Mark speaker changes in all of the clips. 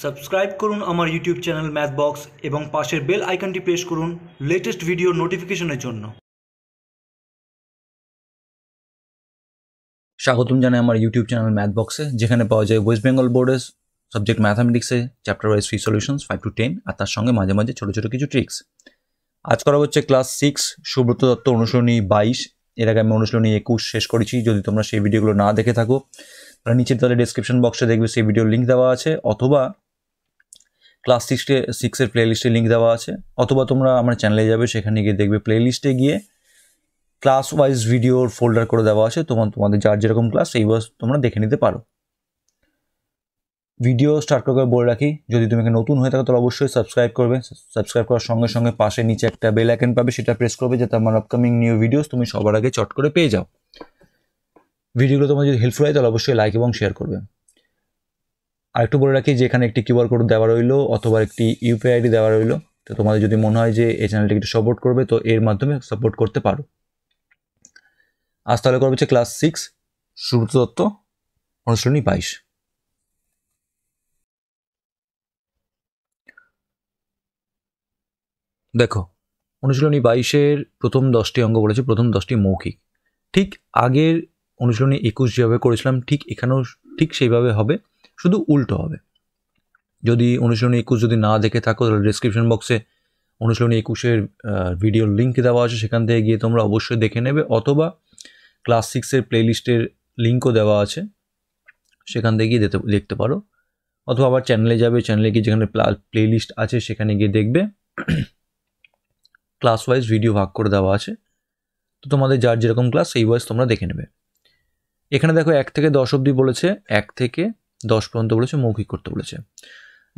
Speaker 1: Subscribe করুন আমার YouTube channel ম্যাথবক্স এবং পাশের বেল আইকনটি প্রেস করুন লেটেস্ট ভিডিও নোটিফিকেশনের জন্য।
Speaker 2: স্বাগতম জানাই আমার ইউটিউব চ্যানেল ম্যাথবক্সে, যেখানে পাওয়া যায় ওয়েস্ট বেঙ্গল বোর্ডের সাবজেক্ট ম্যাথামেটিক্সে chapter wise free solutions 5 to 10 আর তার সঙ্গে মাঝে মাঝে ছোটো ছোটো কিছু ট্রিক্স। আজ করা হচ্ছে ক্লাস 6 সুব্রত দত্ত অনুশীলনী 22। এর আগে আমি অনুশীলনী 21 শেষ করেছি। যদি তোমরা সেই ভিডিওগুলো না দেখে থাকো তাহলে নিচের তাহলে ডেসক্রিপশন বক্সে দেখবে সেই ভিডিওর লিঙ্ক দেওয়া আছে, অথবা ক্লাস 6-এর প্লেলিস্টে লিঙ্ক দেওয়া আছে, অথবা তোমরা আমার চ্যানেলে যাবে, সেখানে গিয়ে দেখবে প্লেলিস্টে গিয়ে ক্লাস ওয়াইজ ভিডিওর ফোল্ডার করে দেওয়া আছে। তোমাদের যার যেরকম ক্লাস সেই ওয়াইজ তোমরা দেখে নিতে পারো। ভিডিও স্টার্ট করে বলে রাখি, যদি তুমি নতুন হয়ে থাকো তাহলে অবশ্যই সাবস্ক্রাইব করবে। সাবস্ক্রাইব করার সঙ্গে সঙ্গে পাশে নিচে একটা বেল আইকন পাবে, সেটা প্রেস করবে যাতে আমার আপকামিং নিউ ভিডিওস তুমি সবার আগে চট করে পেয়ে যাও। ভিডিওগুলো তোমার যদি হেল্পফুল হয় তাহলে অবশ্যই লাইক এবং শেয়ার করবে। আর একটু বলে রাখি যে এখানে একটি কিউআর কোড দেওয়া রইলো অথবা একটি ইউপিআই আইডি দেওয়া রইলো। তো তোমাদের যদি মনে হয় যে এই চ্যানেলটিকে একটু সাপোর্ট করবে তো এর মাধ্যমে সাপোর্ট করতে পারো। আজ তাহলে করবে হচ্ছে ক্লাস 6 সুব্রত দত্ত অনুশীলনী 22। দেখো, অনুশীলনী 22-এর প্রথম 10টি অঙ্ক বলেছে, প্রথম 10টি মৌখিক। ঠিক আগের অনুশীলনী 21 যেভাবে করেছিলাম ঠিক এখানেও ঠিক সেইভাবে হবে, শুধু উল্টো হবে। যদি অনুশীলনী 21 যদি না দেখে থাকো তাহলে ডেসক্রিপশন বক্সে অনুশীলনী 21-এর ভিডিওর লিঙ্ক দেওয়া আছে, সেখান থেকে গিয়ে তোমরা অবশ্যই দেখে নেবে, অথবা ক্লাস 6-এর প্লেলিস্টের লিঙ্কও দেওয়া আছে, সেখান থেকে গিয়ে দেখতে পারো, অথবা আবার চ্যানেলে যাবে, চ্যানেলে গিয়ে যেখানে প্লেলিস্ট আছে সেখানে গিয়ে দেখবে ক্লাস ওয়াইজ ভিডিও ভাগ করে দেওয়া আছে। তো তোমাদের যার যেরকম ক্লাস সেই ওয়াইজ তোমরা দেখে নেবে। এখানে দেখো 1 থেকে 10 অবধি বলেছে, 1 থেকে 10 পর্যন্ত বলেছে, মৌখিক করতে বলেছে।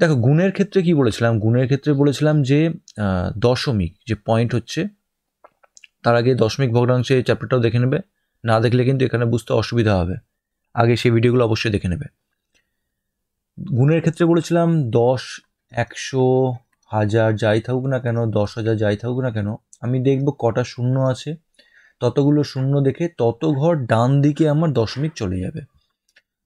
Speaker 2: দেখো গুণের ক্ষেত্রে কি বলেছিলাম, গুণের ক্ষেত্রে বলেছিলাম যে দশমিক যে পয়েন্ট হচ্ছে, তার আগে দশমিক ভগ্নাংশে চ্যাপ্টারটাও দেখে নেবে, না দেখলে কিন্তু এখানে বুঝতে অসুবিধা হবে, আগে সেই ভিডিওগুলো অবশ্যই দেখে নেবে। গুণের ক্ষেত্রে বলেছিলাম 10, 100, 1000 যাই থাকুক না কেন, 10,000 যাই থাকুক না কেন, আমি দেখব কটা শূন্য আছে, ততগুলো শূন্য দেখে তত ঘর ডান দিকে আমার দশমিক চলে যাবে।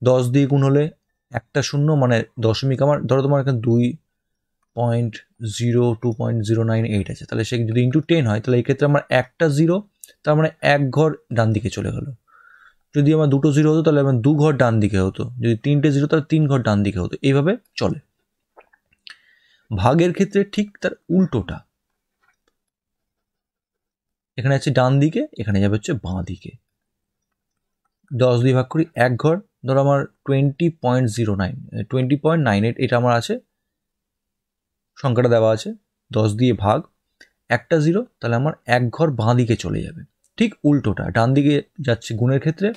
Speaker 2: 10 দিয়ে গুণ হলে একটা শূন্য, মানে দশমিক আমার ধরো তোমার এখানে 2.02.098 আছে, তাহলে সে যদি ইন্টু 10 হয় তাহলে এই ক্ষেত্রে আমার একটা জিরো, তার মানে এক ঘর ডান দিকে চলে গেল। যদি আমার দুটো জিরো হতো তাহলে আমার 2 ঘর ডান দিকে হতো, যদি 3টে জিরো তাহলে 3 ঘর ডান দিকে হতো, এইভাবে চলে। ভাগের ক্ষেত্রে ঠিক তার উল্টোটা, এখানে আছে ডান দিকে, এখানে যাবে হচ্ছে বাঁ দিকে। 10 দিয়ে ভাগ করি, এক ঘর, ধরো আমার 20.98 এটা আমার আছে, সংখ্যাটা দেওয়া আছে, 10 দিয়ে ভাগ, একটা জিরো, তাহলে আমার এক ঘর বাঁ দিকে চলে যাবে। ঠিক উল্টোটা, ডান দিকে যাচ্ছে গুণের ক্ষেত্রে,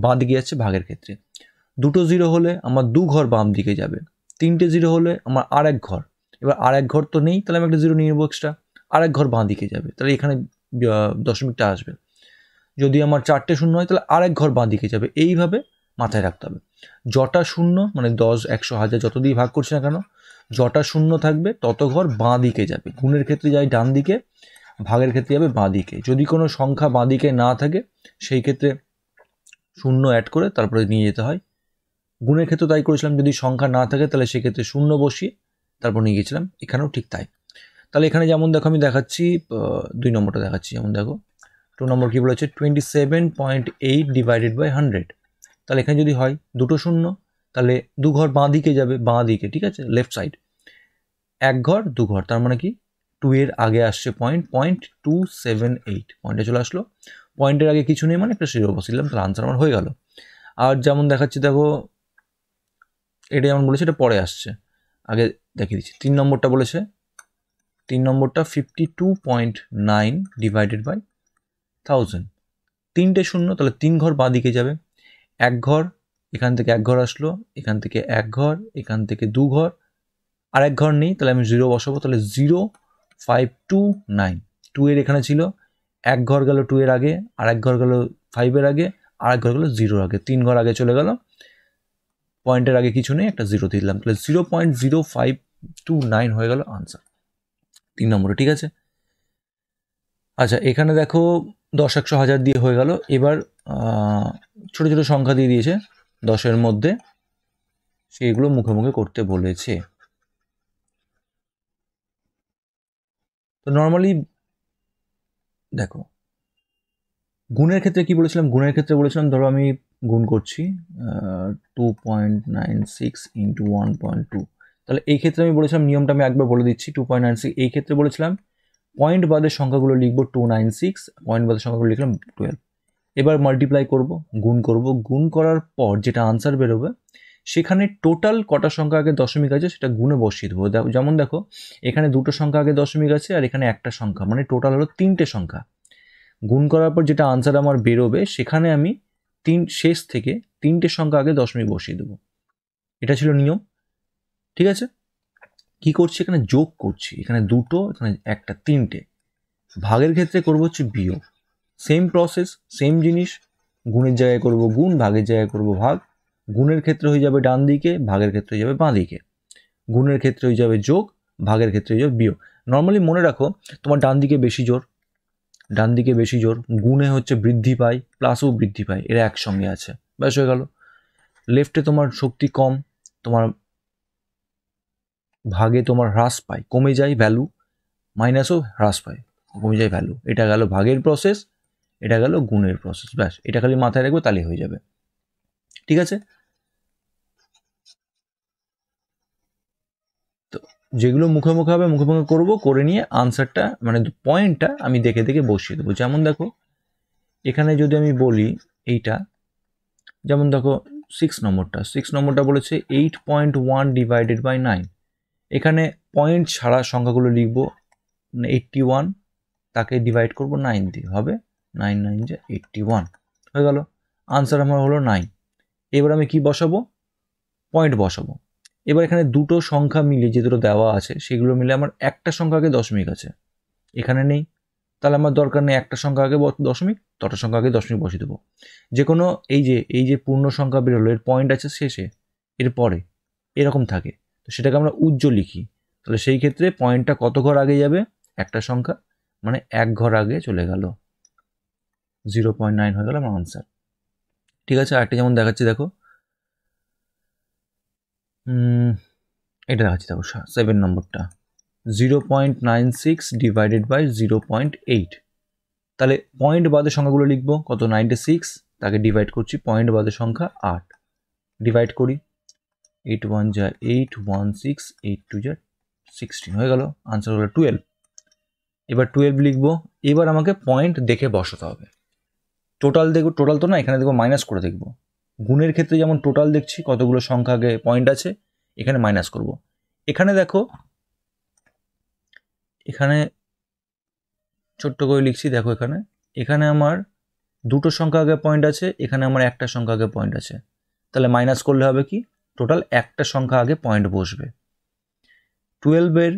Speaker 2: বাঁ দিকে যাচ্ছে ভাগের ক্ষেত্রে। দুটো জিরো হলে আমার 2 ঘর বাম দিকে যাবে, 3টে জিরো হলে আমার আর এক ঘর, এবার আর এক ঘর তো নেই, তাহলে আমি একটা জিরো নিয়ে নেবো এক্সট্রা, আর এক ঘর বাঁ দিকে যাবে, তাহলে এখানে দশমিকটা আসবে। যদি আমার 4টে শূন্য হয় তাহলে আর এক ঘর বাঁ দিকে যাবে, এইভাবে মাথায় রাখতে হবে। যটা শূন্য, মানে 10, 100, 1000 যত দিয়ে ভাগ করছি না কেন, যটা শূন্য থাকবে তত ঘর বাঁ দিকে যাবে। গুণের ক্ষেত্রে যাই ডান দিকে, ভাগের ক্ষেত্রে যাবে বাঁ দিকে। যদি কোনো সংখ্যা বাঁ দিকে না থাকে সেই ক্ষেত্রে শূন্য অ্যাড করে তারপরে নিয়ে যেতে হয়। গুণের ক্ষেত্রে তাই করেছিলাম, যদি সংখ্যা না থাকে তাহলে সেক্ষেত্রে শূন্য বসিয়ে তারপর নিয়ে গেছিলাম, এখানেও ঠিক তাই। তাহলে এখানে যেমন দেখো আমি দেখাচ্ছি, 2 নম্বরটা দেখাচ্ছি, যেমন দেখো 2 নম্বর কী বলেছে, 27.8 ডিভাইডেড বাই 100। তাহলে এখানে যদি হয় দুটো শূন্য, তাহলে 2 ঘর বাঁ দিকে যাবে, বাঁ দিকে, ঠিক আছে, লেফট সাইড, এক ঘর 2 ঘর, তার মানে কি 2 এর আগে আসছে .278, পয়েন্টে চলে আসলো, পয়েন্টের আগে কিছু নেই মানে একটা জিরো বসিলাম, তাহলে আনসার আমার হয়ে গেল। আর যেমন দেখাচ্ছি দেখো, এটা যেমন বলেছে এটা পরে আসছে, আগে দেখিয়ে দিচ্ছি। 3 নম্বরটা বলেছে, 3 নম্বরটা 52.9 ডিভাইডেড বাই 1000, 3টে শূন্য, তাহলে 3 ঘর বাঁ দিকে যাবে, এক ঘর, এখান থেকে এক ঘর আসলো, এখান থেকে এক ঘর, এখান থেকে 2 ঘর, আর এক ঘর নেই, তাহলে আমি জিরো বসাবো, তাহলে 0529, 2 এর এখানে ছিল, এক ঘর গেল 2 এর আগে, আর এক ঘর গেল 5 এর আগে, আর এক ঘর গেল 0 আগে, 3 ঘর আগে চলে গেল, পয়েন্টের আগে কিছু নেই, একটা জিরো দিলাম, তাহলে 0.0529 হয়ে গেল আনসার 3 নম্বরে, ঠিক আছে। আচ্ছা, এখানে দেখো 10, 100, 1000 দিয়ে হয়ে গেল। এবার ছোটো ছোটো সংখ্যা দিয়ে দিয়েছে 10-এর মধ্যে, সেইগুলো মুখে মুখে করতে বলেছে। তো নর্মালি দেখো গুণের ক্ষেত্রে কি বলেছিলাম, গুণের ক্ষেত্রে বলেছিলাম ধরো আমি গুণ করছি 2.96 ইন্টু 1.2, তাহলে এই ক্ষেত্রে আমি বলেছিলাম নিয়মটা আমি একবার বলে দিচ্ছি। 2.96 এই ক্ষেত্রে বলেছিলাম পয়েন্ট বাদের সংখ্যাগুলো লিখবো 296, পয়েন্ট বাদের সংখ্যাগুলো লিখলাম 12। এবার মাল্টিপ্লাই করব, গুণ করব, গুণ করার পর যেটা আনসার বেরোবে সেখানে টোটাল কটা সংখ্যা আগে দশমিক আছে সেটা গুণে বসিয়ে দেবো। যেমন দেখো এখানে দুটো সংখ্যা আগে দশমিক আছে আর এখানে একটা সংখ্যা, মানে টোটাল হলো 3টে সংখ্যা। গুণ করার পর যেটা আনসার আমার বেরোবে সেখানে আমি শেষ থেকে 3টে সংখ্যা আগে দশমিক বসিয়ে দেবো। এটা ছিল নিয়ম। ঠিক আছে, কি করছি এখানে যোগ করছি, এখানে দুটো এখানে একটা, 3টে। ভাগের ক্ষেত্রে করবো হচ্ছে বিয়োগ, সেম প্রসেস সেম জিনিস, গুণের জায়গায় করব গুণ, ভাগের জায়গায় করব ভাগ। গুণের ক্ষেত্রে হয়ে যাবে ডান দিকে, ভাগের ক্ষেত্রে হয়ে যাবে বাঁ দিকে। গুণের ক্ষেত্রে হয়ে যাবে যোগ, ভাগের ক্ষেত্রে হয়ে যাবে বিয়োগ। নর্মালি মনে রাখো তোমার ডান দিকে বেশি জোর, ডান দিকে বেশি জোর, গুণে হচ্ছে বৃদ্ধি পায় প্লাসও বৃদ্ধি পায়, এরা একসঙ্গে আছে, ব্যাস হয়ে গেল। লেফটে তোমার শক্তি কম, তোমার ভাগে তোমার হ্রাস পায়, কমে যায় ভ্যালু, মাইনাসও হ্রাস পায়, কমে যায় ভ্যালু। এটা গেল ভাগের প্রসেস, এটা গেল গুণের প্রসেস, ব্যাস এটা খালি মাথায় রাখবে তাহলে হয়ে যাবে। ঠিক আছে, তো যেগুলো মুখে মুখে হবে মুখে মুখে করবো, করে নিয়ে আনসারটা মানে পয়েন্টটা আমি দেখে দেখে বসিয়ে দেবো। যেমন দেখো এখানে যদি আমি বলি এইটা, যেমন দেখো 6 নম্বরটা বলেছে 8.1 ডিভাইডেড বাই 9। এখানে পয়েন্ট ছাড়া সংখ্যাগুলো লিখবো, 81 তাকে ডিভাইড করব 9 দিয়ে, হবে 9 9 যে 81 হয়ে গেল। আনসার আমার হলো 9। এবার আমি কি বসাবো, পয়েন্ট বসাবো। এবার এখানে দুটো সংখ্যা মিলে যে দুটো দেওয়া আছে সেগুলো মিলে আমার একটা সংখ্যা আগে দশমিক আছে, এখানে নেই, তাহলে আমার দরকার নেই, একটা সংখ্যা আগে দশমিক, তটা সংখ্যা আগে দশমিক বসিয়ে দেবো। যে কোনো এই যে পূর্ণ সংখ্যা বেরোলো এর পয়েন্ট আছে শেষে, এর পরে, এরকম থাকে, তো সেটাকে আমরা উজ্জ্বল লিখি। তাহলে সেই ক্ষেত্রে পয়েন্টটা কত ঘর আগে যাবে, একটা সংখ্যা, মানে এক ঘর আগে চলে গেল, 0.9 হয়ে গেল আমার আনসার। ঠিক আছে, আরেকটা যেমন দেখাচ্ছি দেখো, এটা দেখাচ্ছি দেখো 7 নম্বরটা 0.96 ডিভাইডেড বাই 0.8। তাহলে পয়েন্ট বাদে সংখ্যাগুলো লিখবো, কত 96, তাকে ডিভাইড করছি পয়েন্ট বাদে সংখ্যা 8, ডিভাইড করি 8 1 যা 8, 1 6, 8 2 যা 16 হয়ে গেল, আনসার হলো 12। এবার 12 লিখবো, এবার আমাকে পয়েন্ট দেখে বসাতে হবে। টোটাল দেখবো, টোটাল তো না, এখানে দেখবো মাইনাস করে দেখবো। গুণের ক্ষেত্রে যেমন টোটাল দেখছি কতগুলো সংখ্যা আগে পয়েন্ট আছে, এখানে মাইনাস করব। এখানে দেখো, এখানে ছোট্ট করে লিখছি দেখো, এখানে এখানে আমার দুটো সংখ্যা আগে পয়েন্ট আছে, এখানে আমার একটা সংখ্যা আগে পয়েন্ট আছে, তাহলে মাইনাস করলে হবে কি, টোটাল একটা সংখ্যা আগে পয়েন্ট বসবে। 12-এর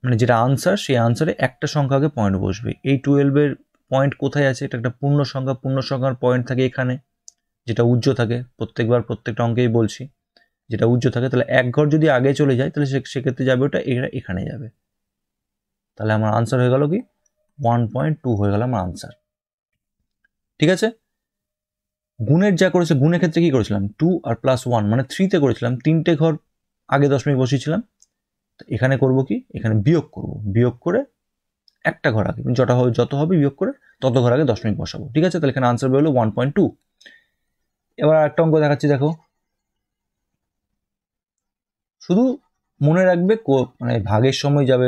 Speaker 2: মানে যেটা আনসার, সেই আনসারে একটা সংখ্যা আগে পয়েন্ট বসবে। এই 12-এর পয়েন্ট কোথায় আছে, এটা একটা পূর্ণ সংখ্যা, পূর্ণ সংখ্যার পয়েন্ট থাকে এখানে, যেটা উজ্জ্ব থাকে, প্রত্যেকবার প্রত্যেকটা অঙ্কেই বলছি যেটা উজ্জ্ব থাকে। তাহলে এক ঘর যদি আগে চলে যায় তাহলে সেক্ষেত্রে যাবে ওটা এখানে যাবে, তাহলে আমার আনসার হয়ে গেল কি 1.2 হয়ে গেল আমার আনসার। ঠিক আছে, গুণের যা করেছে, গুণের ক্ষেত্রে কি করেছিলাম 2 আর +1 মানে 3-তে করেছিলাম, 3টে ঘর আগে দশমিক বসিয়েছিলাম। তো এখানে করব কি, এখানে বিয়োগ করব, বিয়োগ করে একটা ঘর আগে যত হবে বিয়োগ করে তত ঘর আগে দশমিক বসাবো। ঠিক আছে, তাহলে এখানে আনসার বেরোলো 1.2। এবার একটা অঙ্ক দেখাচ্ছি দেখো, শুধু মনে রাখবে মানে ভাগের সময় যাবে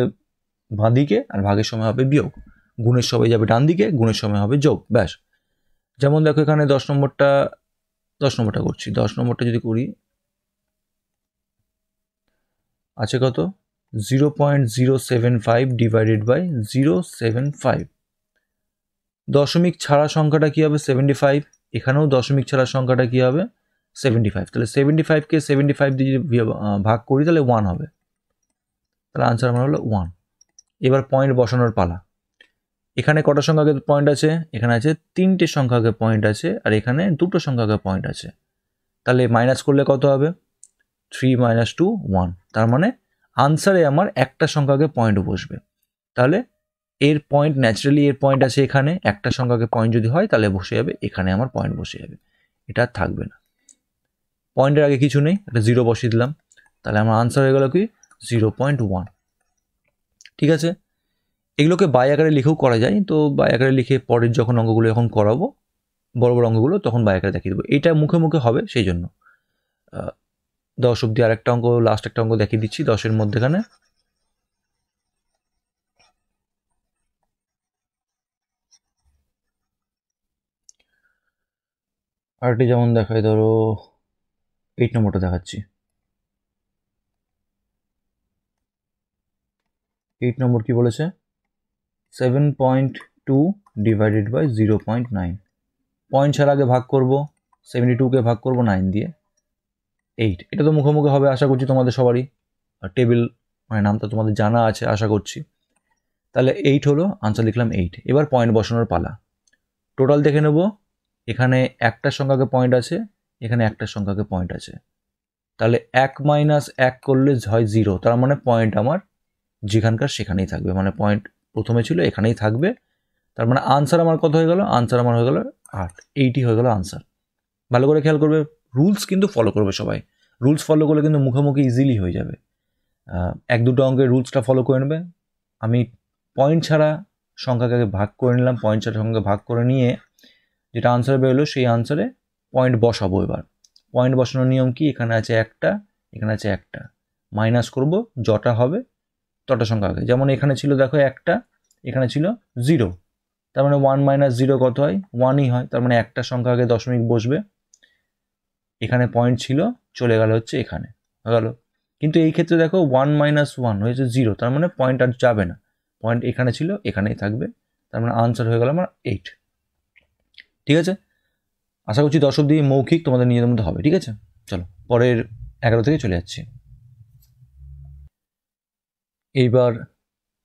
Speaker 2: বাঁ দিকে আর ভাগের সময় হবে বিয়োগ, গুণের সময় যাবে ডান দিকে, গুণের সময় হবে যোগ, ব্যাস। যেমন দেখো এখানে 10 নম্বরটা করছি, 10 নম্বরটা যদি করি আছে কত 0.075 ডিভাইডেড বাই 075। দশমিক ছাড়া সংখ্যাটা কি হবে 75, এখানেও দশমিক ছাড়া সংখ্যাটা কি হবে 75। তাহলে 75কে 75 দিয়ে যদি ভাগ করি তাহলে 1 হবে, তাহলে আনসার আমার হলো 1। এবার পয়েন্ট বসানোর পালা। এখানে কটা সংখ্যা আগে পয়েন্ট আছে, এখানে আছে 3টে সংখ্যা আগে পয়েন্ট আছে, আর এখানে দুটো সংখ্যা আগে পয়েন্ট আছে, তাহলে মাইনাস করলে কত হবে 3 - 2 1, তার মানে আনসারে আমার একটা সংখ্যা আগে পয়েন্ট বসবে। তাহলে এর পয়েন্ট ন্যাচারালি এর পয়েন্ট আছে এখানে, একটা সংখ্যা আগে পয়েন্ট যদি হয় তাহলে বসে যাবে এখানে, আমার পয়েন্ট বসে যাবে, এটা থাকবে না। পয়েন্টের আগে কিছু নেই, এটা 0 বসিয়ে দিলাম, তাহলে আমার আনসার হয়ে গেল কি 0.1। ঠিক আছে, এগুলোকে বাই আকারে লিখেও করা যায়, তো বাই আকারে লিখে পরের যখন অঙ্কগুলো যখন করাবো বড় বড় অঙ্কগুলো তখন বাই আকারে দেখিয়ে দেবো। এটা মুখে মুখে হবে, সেই জন্য 10 অব্দি আর একটা অঙ্ক, লাস্ট একটা অঙ্ক দেখিয়ে দিচ্ছি 10-এর মধ্যেখানে। আরেকটি যেমন দেখায়, ধরো 8 নম্বরটা দেখাচ্ছি। 8 নম্বর কি বলেছে? 7.2 ডিভাইডেড বাই 0.9। পয়েন্ট ছাড়া আগে ভাগ করব, 72কে ভাগ করব 9 দিয়ে, 8। এটা তো মুখোমুখি হবে আশা করছি তোমাদের সবারই, টেবিল মানে নামটা তোমাদের জানা আছে আশা করছি। তাহলে 8 হলো আনসার, লিখলাম 8। এবার পয়েন্ট বসানোর পালা। টোটাল দেখে নেব, এখানে একটার সংখ্যাকে পয়েন্ট আছে, এখানে একটার সংখ্যাকে পয়েন্ট আছে। তাহলে 1 - 1 করলে হয় 0, তার মানে পয়েন্ট আমার যেখানকার সেখানেই থাকবে, মানে পয়েন্ট প্রথমে ছিল এখানেই থাকবে। তার মানে আনসার আমার কত হয়ে গেল? আনসার আমার হয়ে গেল 8। এইটি হয়ে গেল আনসার। ভালো করে খেয়াল করবে, রুলস কিন্তু ফলো করবে সবাই। রুলস ফলো করলে কিন্তু মুখোমুখি ইজিলি হয়ে যাবে। 1-2টো অঙ্কের রুলসটা ফলো করে নেবে। আমি পয়েন্ট ছাড়া সংখ্যাকে ভাগ করে নিলাম, পয়েন্ট ছাড়া সংখ্যাকে ভাগ করে নিয়ে যেটা আনসার বেরোলো সেই আনসারে পয়েন্ট বসাবো। এবার পয়েন্ট বসানোর নিয়ম কি? এখানে আছে একটা, এখানে আছে একটা, মাইনাস করব, যটা হবে তটা সংখ্যা আগে। যেমন এখানে ছিল দেখো একটা, এখানে ছিল 0, তার মানে 1 - 0 কত হয়? 1ই হয়। তার মানে একটা সংখ্যা আগে দশমিক বসবে, এখানে পয়েন্ট ছিল চলে গেল হচ্ছে এখানে, হয়ে গেল। কিন্তু এই ক্ষেত্রে দেখো 1 - 1 হয়েছে 0, তার মানে পয়েন্ট আর যাবে না, পয়েন্ট এখানে ছিল এখানেই থাকবে। তার মানে আনসার হয়ে গেল আমার 8। ঠিক আছে, আশা করছি 10 অব্দি মৌখিক তোমাদের নিজেদের মধ্যে হবে। ঠিক আছে, চলো পরের 11 থেকে চলে যাচ্ছি। এইবার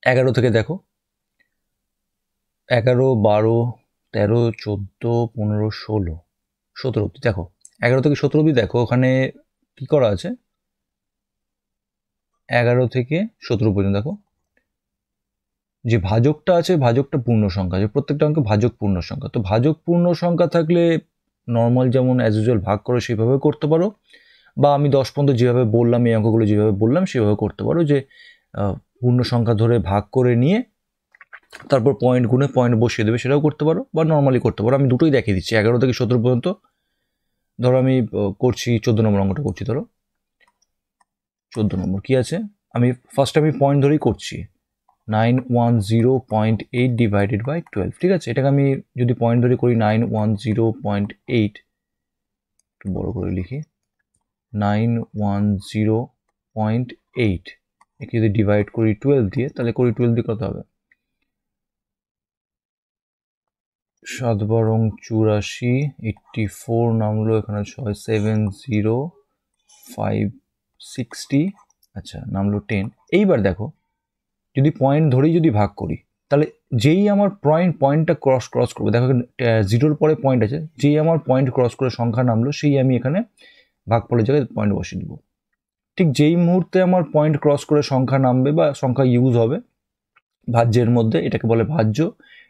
Speaker 2: 11 থেকে দেখো, 11, 12, 13, 14, 15, 16, 17 অব্দি দেখো। 11 থেকে 17 অব্দি দেখো, ওখানে কি করা আছে? 11 থেকে 17 পর্যন্ত দেখো, যে ভাজকটা আছে, ভাজকটা পূর্ণ সংখ্যা আছে, প্রত্যেকটা অঙ্কে ভাজক পূর্ণ সংখ্যা। তো ভাজক পূর্ণ সংখ্যা থাকলে নর্মাল যেমন অ্যাজ ইউজুয়াল ভাগ করো সেভাবে করতে পারো, বা আমি 10 পর্যন্ত যেভাবে বললাম, এই অঙ্কগুলো যেভাবে বললাম সেভাবে করতে পারো, যে পূর্ণ সংখ্যা ধরে ভাগ করে নিয়ে তারপর পয়েন্ট গুণে পয়েন্ট বসিয়ে দেবে, সেটাও করতে পারো, বা নর্মালি করতে পারো। আমি দুটোই দেখিয়ে দিচ্ছি 11 থেকে 17 পর্যন্ত। ধরো আমি করছি 14 নম্বর অঙ্কটা করছি। ধরো 14 নম্বর কি আছে, আমি ফার্স্ট আমি পয়েন্ট ধরেই করছি, 910.8 ডিভাইডেড বাই 12। ঠিক আছে, এটাকে আমি যদি পয়েন্ট ধরে করি 910.8, একটু বড় করে লিখি, 910.8, একে যদি ডিভাইড করি 12 দিয়ে, তাহলে করি 12 দিয়ে কত হবে? 7 বারং 84, 84 নামলো এখানে 6, 70, 560, আচ্ছা নামলো 10। এইবার দেখো, যদি পয়েন্ট ধরেই যদি ভাগ করি, তাহলে যেই আমার পয়েন্টটা ক্রস করবে, দেখো 0-র পরে পয়েন্ট আছে, যেই আমার পয়েন্ট ক্রস করে সংখ্যা নামলো সেই আমি এখানে ভাগফলের জায়গায় পয়েন্ট বসিয়ে দেবো। ঠিক যেই মুহূর্তে আমার পয়েন্ট ক্রস করে সংখ্যা নামবে বা সংখ্যা ইউজ হবে ভাজ্যের মধ্যে, এটাকে বলে ভাজ্য,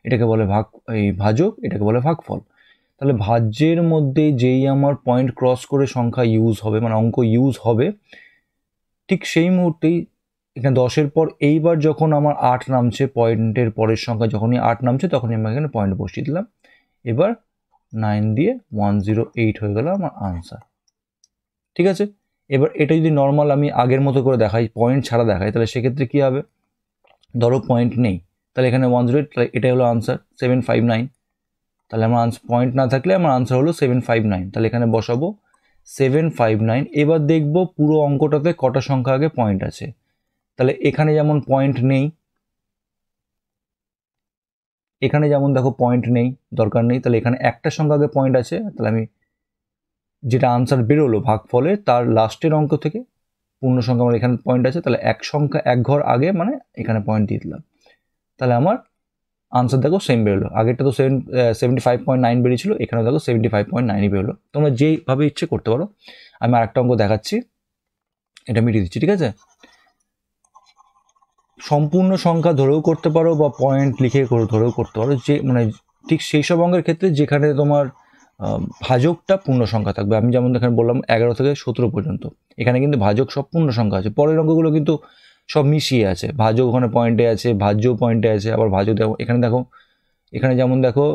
Speaker 2: এটাকে বলে ভাজক, এটাকে বলে ভাগফল। তাহলে ভাজ্যের মধ্যে যেই আমার পয়েন্ট ক্রস করে সংখ্যা ইউজ হবে, মানে অঙ্ক ইউজ হবে, ঠিক সেই মুহূর্তেই এখানে 10-এর পর এইবার যখন আমার 8 নামছে, পয়েন্টের পরের সংখ্যা যখনই 8 নামছে তখনই আমি এখানে পয়েন্ট বসিয়ে দিলাম। এবার 9 দিয়ে 108 হয়ে গেল আমার আনসার। ঠিক আছে, এবার এটা যদি নর্মাল আমি আগের মতো করে দেখাই, পয়েন্ট ছাড়া দেখাই, তাহলে সেক্ষেত্রে কী হবে? ধরো পয়েন্ট নেই, তাহলে এখানে 108, তাহলে এটাই হলো আনসার 759। তাহলে আমার পয়েন্ট না থাকলে আমার আনসার হলো 759। তাহলে এখানে বসাবো 759। এবার দেখব পুরো অঙ্কটাতে কটা সংখ্যা আগে পয়েন্ট আছে। তাহলে এখানে যেমন পয়েন্ট নেই, এখানে যেমন দেখো পয়েন্ট নেই, দরকার নেই, তাহলে এখানে একটা সংখ্যা আগে পয়েন্ট আছে। তাহলে আমি যেটা আনসার বেরোলো ভাগফলে তার লাস্টের অঙ্ক থেকে পূর্ণ সংখ্যা আমার এখানে পয়েন্ট আছে, তাহলে এক ঘর আগে মানে এখানে পয়েন্ট দিয়ে দিলাম। তাহলে আমার আনসার দেখো সেম বেরোলো। আগেরটা তো 75.9 বেরিয়েছিল, এখানেও দেখো 75.9ই বেরোলো। তোমরা যেইভাবে ইচ্ছে করতে পারো। আমি আরেকটা অঙ্ক দেখাচ্ছি, এটা মিটিয়ে দিচ্ছি। ঠিক আছে, সম্পূর্ণ সংখ্যা ধরেও করতে পারো বা পয়েন্ট লিখে ধরেও করতে পারো, যে মানে ঠিক সেই সব অঙ্কের ক্ষেত্রে যেখানে তোমার ভাজকটা পূর্ণ সংখ্যা থাকবে। আমি যেমন এখানে বললাম 11 থেকে 17 পর্যন্ত, এখানে কিন্তু ভাজক সব পূর্ণ সংখ্যা আছে। পরের অঙ্কগুলো কিন্তু সব মিশিয়ে আছে, ভাজক ওখানে পয়েন্টে আছে, ভাজ্য পয়েন্টে আছে, আবার ভাজক দেখো এখানে, দেখো এখানে যেমন দেখো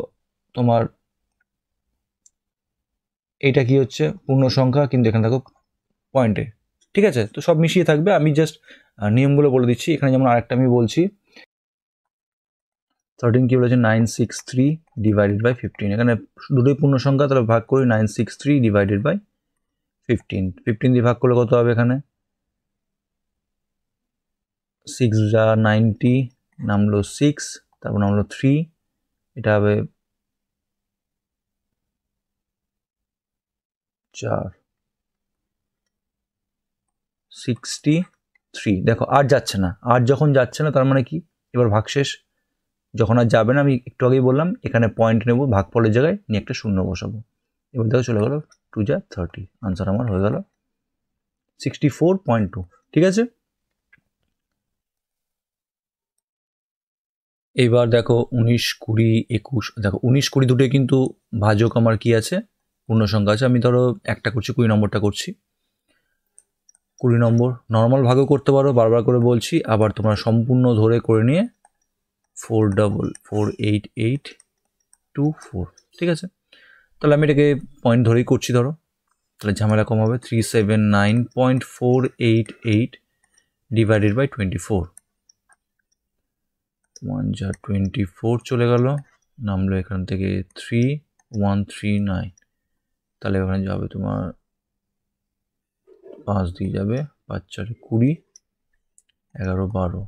Speaker 2: তোমার এটা কি হচ্ছে পূর্ণ সংখ্যা, কিন্তু এখানে দেখো পয়েন্টে, ঠিক আছে? তো সব মিশিয়ে থাকবে, আমি জাস্ট নিয়মগুলো বলে দিচ্ছি। এখানে যেমন আরেকটা আমি বলছি 13 কি বলেছে 963 ডিভাইডেড বাই 15, এখানে দুটোই পূর্ণ সংখ্যা, তাহলে ভাগ করি 963 ডিভাইডেড বাই 15 দিয়ে ভাগ করলে কত হবে, এখানে 6 যা 90, নামলো 6, তারপর নামলো 3, এটা হবে 4 63। দেখো আর যাচ্ছে না, আর যখন যাচ্ছে না তার মানে কি এবার ভাগশেষ, যখন আর যাবে না আমি একটু আগেই বললাম এখানে পয়েন্ট নেব, ভাগফলের জায়গায় নিয়ে একটা শূন্য বসাবো। এবার দেখো চলে গেল 2 যা 30, আনসার আমার হয়ে গেল 64.2। ঠিক আছে, এইবার দেখো 19 20 21, দেখো 19 20 দুটোই কিন্তু ভাজক আমার কি আছে, পূর্ণ সংখ্যা আছে। আমি ধরো একটা করছি, 20 নম্বরটা করছি। 20 নম্বর নর্মাল ভাগও করতে পারো, বারবার করে বলছি, আবার তোমরা সম্পূর্ণ ধরে করে নিয়ে 48824, ঠিক আছে? তাহলে আমি এটাকে পয়েন্ট ধরেই করছি, ধরো তাহলে ঝামেলা কম হবে। 379.488 ডিভাইডেড বাই 24, 1 যা 24 চলে গেল, নামলো এখান থেকে 3139, তাহলে ওখানে যাবে তোমার 5 দিয়ে যাবে, 5 4 20, 11 12,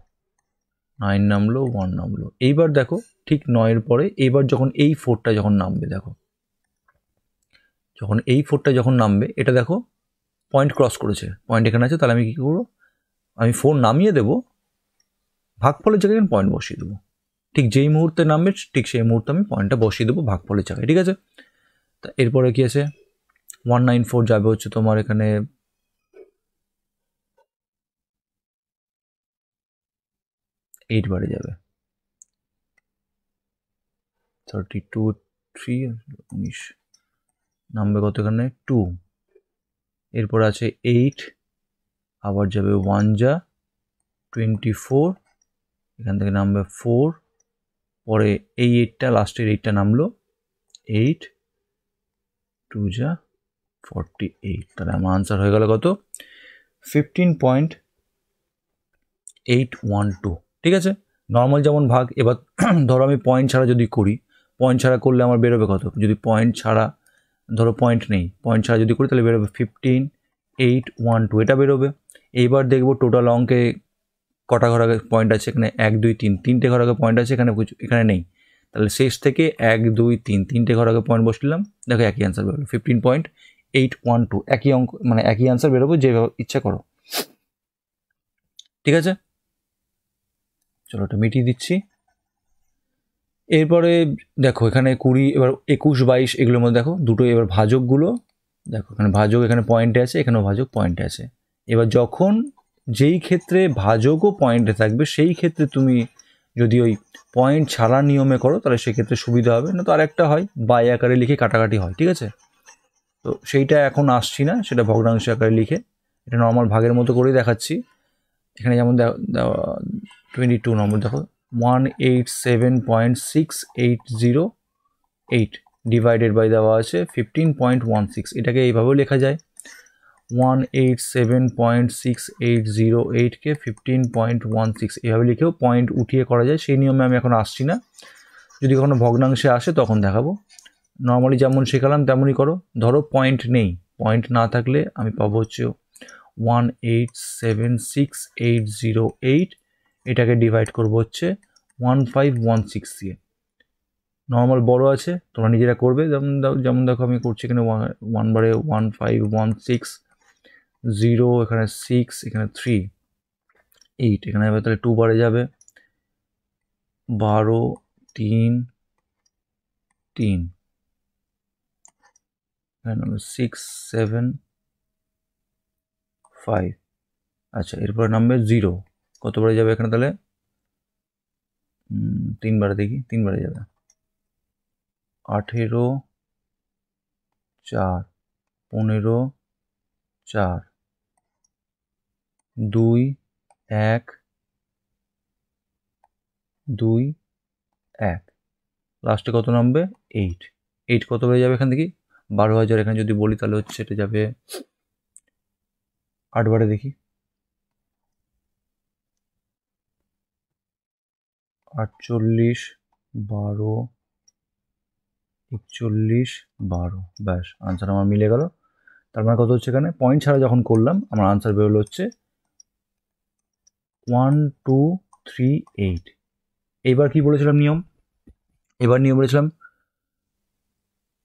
Speaker 2: 9 নামলো, 1 নামলো। এইবার দেখো ঠিক 9-এর পরে এইবার যখন এই 4টা যখন নামবে, দেখো যখন এই 4টা যখন নামবে, এটা দেখো পয়েন্ট ক্রস করেছে, পয়েন্ট এখানে আছে, তাহলে আমি কী করবো, আমি 4 নামিয়ে দেবো, ভাগফলের জায়গায় পয়েন্ট বসিয়ে দেবো। ঠিক যেই মুহূর্তে নামবে ঠিক সেই মুহূর্তে আমি পয়েন্টটা বসিয়ে দেবো ভাগফলের জায়গায়, ঠিক আছে? তা এরপরে কি আছে, 194 যাবে হচ্ছে তোমার এখানে 8 বারে যাবে, 32 3 19 নামবে কত এখানে 2, এরপর আছে 8, আবার যাবে 1 যা 24, এখান থেকে নামবে 4, পরে এই 8টা লাস্টের 8টা নামলো 8, 2 যা 48, তাহলে আমার আনসার হয়ে গেল কত 15.812, ঠিক আছে? নর্মাল যেমন ভাগ, এবার ধরো আমি পয়েন্ট ছাড়া যদি করি, পয়েন্ট ছাড়া করলে আমার বেরোবে কত, যদি পয়েন্ট ছাড়া, ধরো পয়েন্ট নেই, পয়েন্ট ছাড়া যদি করি তাহলে বেরোবে 15.812, এটা বেরোবে। এইবার দেখবো টোটাল অঙ্কে কটা ঘর আগে পয়েন্ট আছে, এখানে 1 2 3, 3টে ঘর আগে পয়েন্ট আছে, এখানে নেই, তাহলে শেষ থেকে 1 2 3, 3টে ঘর আগে পয়েন্ট বসলাম, দেখো একই অ্যান্সার বেরোলো 15.812, একই অঙ্ক, মানে একই অ্যান্সার বেরোবে যেভাবে ইচ্ছা করো, ঠিক আছে? চলো ওটা মিটিয়ে দিচ্ছি। এরপরে দেখো এখানে 20, এবার 21 22 এগুলোর মধ্যে দেখো দুটো এবার ভাজকগুলো, দেখো এখানে ভাজক এখানে পয়েন্টে আছে, এখানেও ভাজক পয়েন্টে আছে। এবার যখন যেই ক্ষেত্রে ভাজকও পয়েন্টে থাকবে সেই ক্ষেত্রে তুমি যদি ওই পয়েন্ট ছাড়া নিয়মে করো তাহলে সেক্ষেত্রে সুবিধা হবে, না তো আরেকটা হয় বাই আকারে লিখে কাটাকাটি হয়, ঠিক আছে? তো সেইটা এখন আসছি না, সেটা ভগ্নাংশ আকারে লিখে এটা নর্মাল ভাগের মতো করেই দেখাচ্ছি। এখানে যেমন 22 নম্বর দেখো 187.6808 ডিভাইডেড বাই দেওয়া আছে 15.16, এটাকে এইভাবেও লেখা যায় 187.6808কে 15.16 এভাবে লিখেও পয়েন্ট উঠিয়ে করা যায়, সেই নিয়মে আমি এখন আসছি না, যদি কখনো ভগ্নাংশে আসে তখন দেখাবো। নর্মালি যেমন শেখালাম তেমনই করো। ধরো পয়েন্ট নেই, পয়েন্ট না থাকলে আমি পাবো হচ্ছে 1876808, এটাকে ডিভাইড করবো হচ্ছে 1516 দিয়ে। নর্মাল বড় আছে তোমরা নিজেরা করবে, যেমন দেখো আমি করছি এখানে 1 বারে 1516, 0 এখানে 6, এখানে 3 8, এখানে যাবে তাহলে 2 বারে যাবে 12 3 3, এখানে 6 7 5, আচ্ছা এরপরে নামবে 0, কতবারে যাবে এখানে তাহলে 3 বারে, দেখি 3 বারে যাবে 18 4 15 4 2 1 2 1, লাস্টে কত নামবে 8, 8 কত হয়ে যাবে এখান থেকে 12,000, এখানে যদি বলি তাহলে হচ্ছে এটা যাবে 8 বারে দেখি 48 12 41 12, ব্যাস আনসার আমার মিলে গেল। তার মানে কত হচ্ছে এখানে পয়েন্ট ছাড়া যখন করলাম আমার আনসার বেরোলো হচ্ছে 1238। এইবার কি বলেছিলাম নিয়ম, এবার নিয়ম বলেছিলাম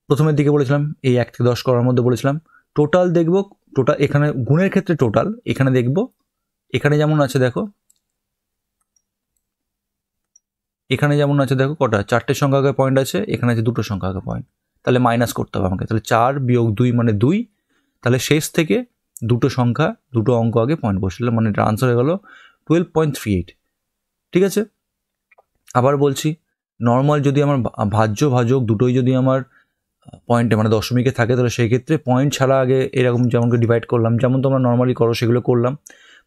Speaker 2: প্রথমের দিকে বলেছিলাম এই 1 থেকে 10 করার মধ্যে বলেছিলাম টোটাল দেখব, টোটাল এখানে গুণের ক্ষেত্রে টোটাল এখানে দেখব, এখানে যেমন আছে দেখো, এখানে যেমন আছে দেখো কটা 4টে সংখ্যা আগে পয়েন্ট আছে, এখানে আছে 2টো সংখ্যা আগে পয়েন্ট, তাহলে মাইনাস করতে হবে আমাকে, তাহলে 4 বিয়োগ 2 মানে 2, তাহলে শেষ থেকে 2টো সংখ্যা 2টো অঙ্ক আগে পয়েন্ট বসলে মানে এটা আনসার হয়ে গেল 12.38। ঠিক আছে, আবার বলছি নর্মাল যদি আমার ভাজ্য ভাজক দুটোই যদি আমার পয়েন্টে মানে দশমিকে থাকে তাহলে সেই ক্ষেত্রে পয়েন্ট ছাড়া আগে এরকম যেমন ডিভাইড করলাম, যেমন তোমরা নর্মালি করো সেগুলো করলাম,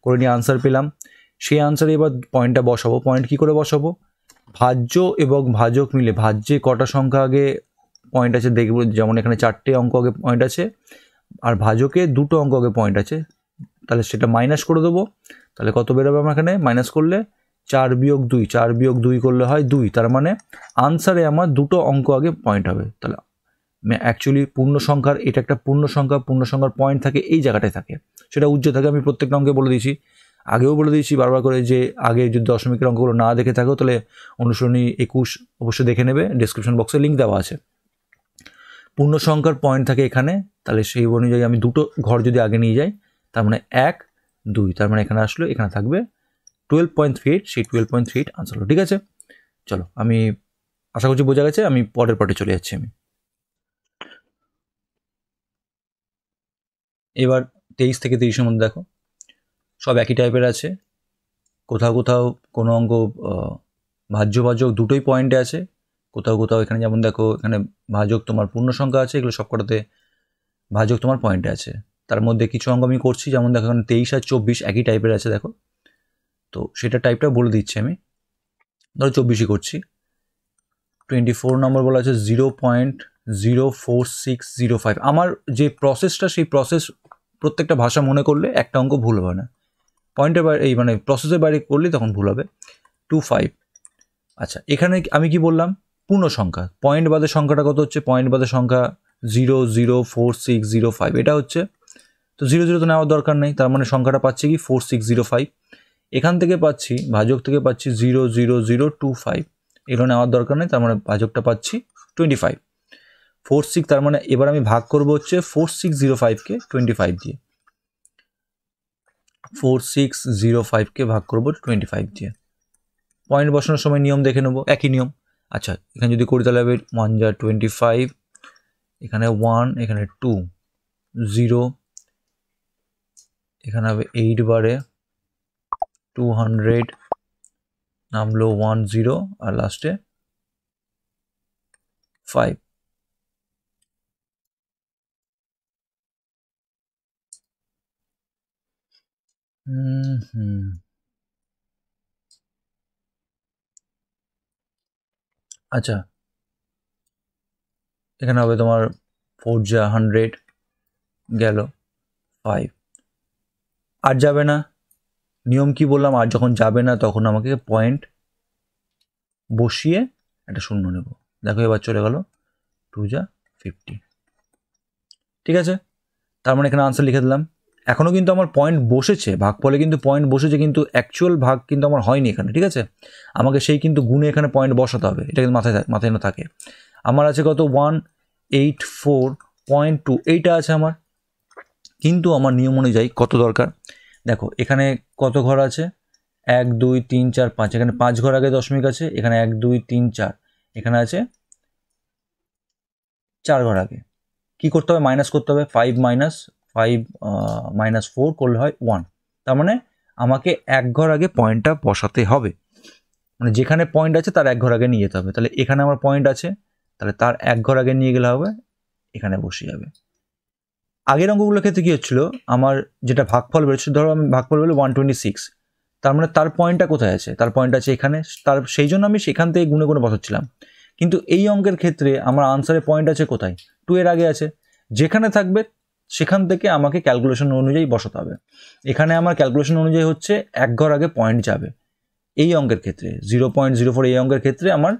Speaker 2: করে নিয়ে আনসার পেলাম, সেই আনসারে এবার পয়েন্টটা বসাবো। পয়েন্ট কী করে বসাবো, ভাজ্য এবং ভাজক মিলে ভাজ্যে কটা সংখ্যা আগে পয়েন্ট আছে দেখব, যেমন এখানে 4টে অঙ্ক আগে পয়েন্ট আছে আর ভাজকে 2টো অঙ্ক আগে পয়েন্ট আছে, তাহলে সেটা মাইনাস করে দেবো, তাহলে কত বেরোবে আমার এখানে মাইনাস করলে 4 বিয়োগ 2, 4 বিয়োগ 2 করলে হয় 2, তার মানে আনসারে আমার 2টো অঙ্ক আগে পয়েন্ট হবে। তাহলে অ্যাকচুয়ালি পূর্ণ সংখ্যার এটা একটা পূর্ণ সংখ্যার পয়েন্ট থাকে এই জায়গাটায় থাকে, সেটা উজ্জ্ব থাকে, আমি প্রত্যেকটা অঙ্কে বলে দিয়েছি, আগেও বলে দিয়েছি বারবার করে যে আগে যদি দশমিকের অঙ্কগুলো না দেখে থাকো তাহলে অনুসরণী 21 অবশ্যই দেখে নেবে, ডেসক্রিপশন বক্সে লিঙ্ক দেওয়া আছে। পূর্ণ সংখ্যার পয়েন্ট থাকে এখানে, তাহলে সেই অনুযায়ী আমি 2টো ঘর যদি আগে নিয়ে যাই তার মানে 1 2, তার মানে এখানে আসলো এখানে থাকবে 12.38, সেই 12.38 আনসার হলো। ঠিক আছে, চলো আমি আশা করছি বোঝা গেছে, আমি পরের পার্টে চলে যাচ্ছি। আমি এবার 23 থেকে 30-এর মধ্যে দেখো সব একই টাইপের আছে, কোথাও কোথাও কোনো অঙ্ক ভাজ্য ভাজক দুটোই পয়েন্টে আছে, কোথাও কোথাও এখানে যেমন দেখো এখানে ভাজক তোমার পূর্ণ সংখ্যা আছে, এগুলো সবকটাতে ভাজক তোমার পয়েন্টে আছে। তার মধ্যে কিছু অঙ্ক আমি করছি, যেমন দেখো এখানে 23 আর 24 একই টাইপের আছে দেখো, তো সেটা টাইপটা বলে দিচ্ছি আমি। ধরো 24ই করছি, 24 নম্বর বলা আছে 0.04605। আমার যে প্রসেসটা সেই প্রসেস প্রত্যেকটা ভাষা মনে করলে একটা অঙ্ক ভুল হবে না, পয়েন্টের বাইরে এই মানে প্রসেসের বাইরে করলে তখন ভুল হবে। 25। আচ্ছা এখানে আমি কি বললাম পূর্ণ সংখ্যা, পয়েন্ট বাদে সংখ্যাটা কত হচ্ছে, পয়েন্ট বাদে সংখ্যা 0.04605 এটা হচ্ছে, তো 0 তো নেওয়ার দরকার নেই, তার মানে সংখ্যাটা পাচ্ছি কি 4605। এখান থেকে পাচ্ছি ভাজক থেকে পাচ্ছি 0.0025, এগুলো নেওয়ার দরকার নেই, তার মানে ভাজকটা পাচ্ছি 25। 46, তার মানে এবার আমি ভাগ করবো হচ্ছে 4605কে 25 দিয়ে, 4605কে ভাগ করবো 25 দিয়ে। পয়েন্ট বসানোর সময় নিয়ম দেখে নেবো, একই নিয়ম। আচ্ছা এখানে যদি করি তাহলে হবে 1 যা 25, এখানে 1, এখানে 2 0, এখানে হবে 8 বারে 200, নামলো 10 আর লাস্টে 5। আচ্ছা এখানে হবে তোমার 4 যা 100 গেল 5, আর যাবে না, নিয়ম কি বললাম, আর যখন যাবে না তখন আমাকে পয়েন্ট বসিয়ে একটা শূন্য নেব। দেখো এবার চলে গেল 2 যা 50। ঠিক আছে, তার মানে এখানে আনসার লিখে দিলাম। এখনও কিন্তু আমার পয়েন্ট বসেছে, ভাগফলে কিন্তু পয়েন্ট বসেছে, কিন্তু অ্যাকচুয়াল ভাগ কিন্তু আমার হয়নি এখানে। ঠিক আছে, আমাকে সেই কিন্তু গুণে এখানে পয়েন্ট বসাতে হবে, এটা কিন্তু মাথায় না থাকে। আমার আছে কত 184.2, এইটা আছে আমার, কিন্তু আমার নিয়ম অনুযায়ী কত দরকার দেখো, এখানে কত ঘর আছে 1 2 3 4 5, এখানে 5 ঘর আগে দশমিক আছে, এখানে 1 2 3 4, এখানে আছে 4 ঘর আগে। কি করতে হবে, মাইনাস করতে হবে, 5 মাইনাস 4 করলে হয় 1, তার মানে আমাকে 1 ঘর আগে পয়েন্টটা বসাতে হবে, মানে যেখানে পয়েন্ট আছে তার 1 ঘর আগে নিয়ে যেতে হবে। তাহলে এখানে আমার পয়েন্ট আছে, তাহলে তার 1 ঘর আগে নিয়ে গেলে হবে এখানে বসে যাবে। আগের অঙ্কগুলোর ক্ষেত্রে কী হচ্ছিল, আমার যেটা ভাগফল বেরোচ্ছে, ধরো আমি ভাগফল বেরোলো 126, তার মানে তার পয়েন্টটা কোথায় আছে, তার পয়েন্ট আছে এখানে, তার সেই জন্য আমি সেখান থেকে গুনে গুনে বসাচ্ছিলাম। কিন্তু এই অঙ্কের ক্ষেত্রে আমার আনসারে পয়েন্ট আছে কোথায়, 2 এর আগে আছে, যেখানে থাকবে সেখান থেকে আমাকে ক্যালকুলেশন অনুযায়ী বসাতে হবে। এখানে আমার ক্যালকুলেশন অনুযায়ী হচ্ছে এক ঘর আগে পয়েন্ট যাবে। এই অঙ্কের ক্ষেত্রে 0.04 এই অঙ্কের ক্ষেত্রে আমার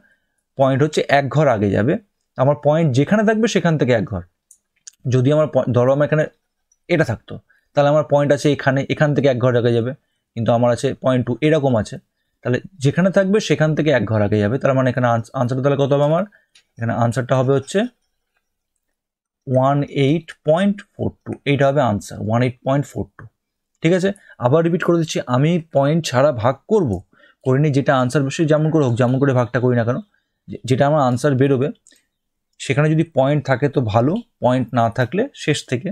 Speaker 2: পয়েন্ট হচ্ছে এক ঘর আগে যাবে। আমার পয়েন্ট যেখানে থাকবে সেখান থেকে এক ঘর। যদি আমার ধরো আমার এখানে এটা থাকতো, তাহলে আমার পয়েন্ট আছে এখানে, এখান থেকে এক ঘর আগে যাবে। কিন্তু আমার আছে 0.2 এরকম আছে, তাহলে যেখানে থাকবে সেখান থেকে এক ঘর আগে যাবে। তার মানে এখানে আনসারটা তাহলে কত হবে আমার, এখানে আনসারটা হবে হচ্ছে 18.42, এইটা হবে আনসার 18.42। ঠিক আছে, আবার রিপিট করে দিচ্ছি, আমি পয়েন্ট ছাড়া ভাগ করিনি, যেটা আনসার বেশি যেমন করে হোক, যেমন করে ভাগটা করি না কেন, যেটা আমার আনসার বেরোবে সেখানে যদি পয়েন্ট থাকে তো ভালো, পয়েন্ট না থাকলে শেষ থেকে,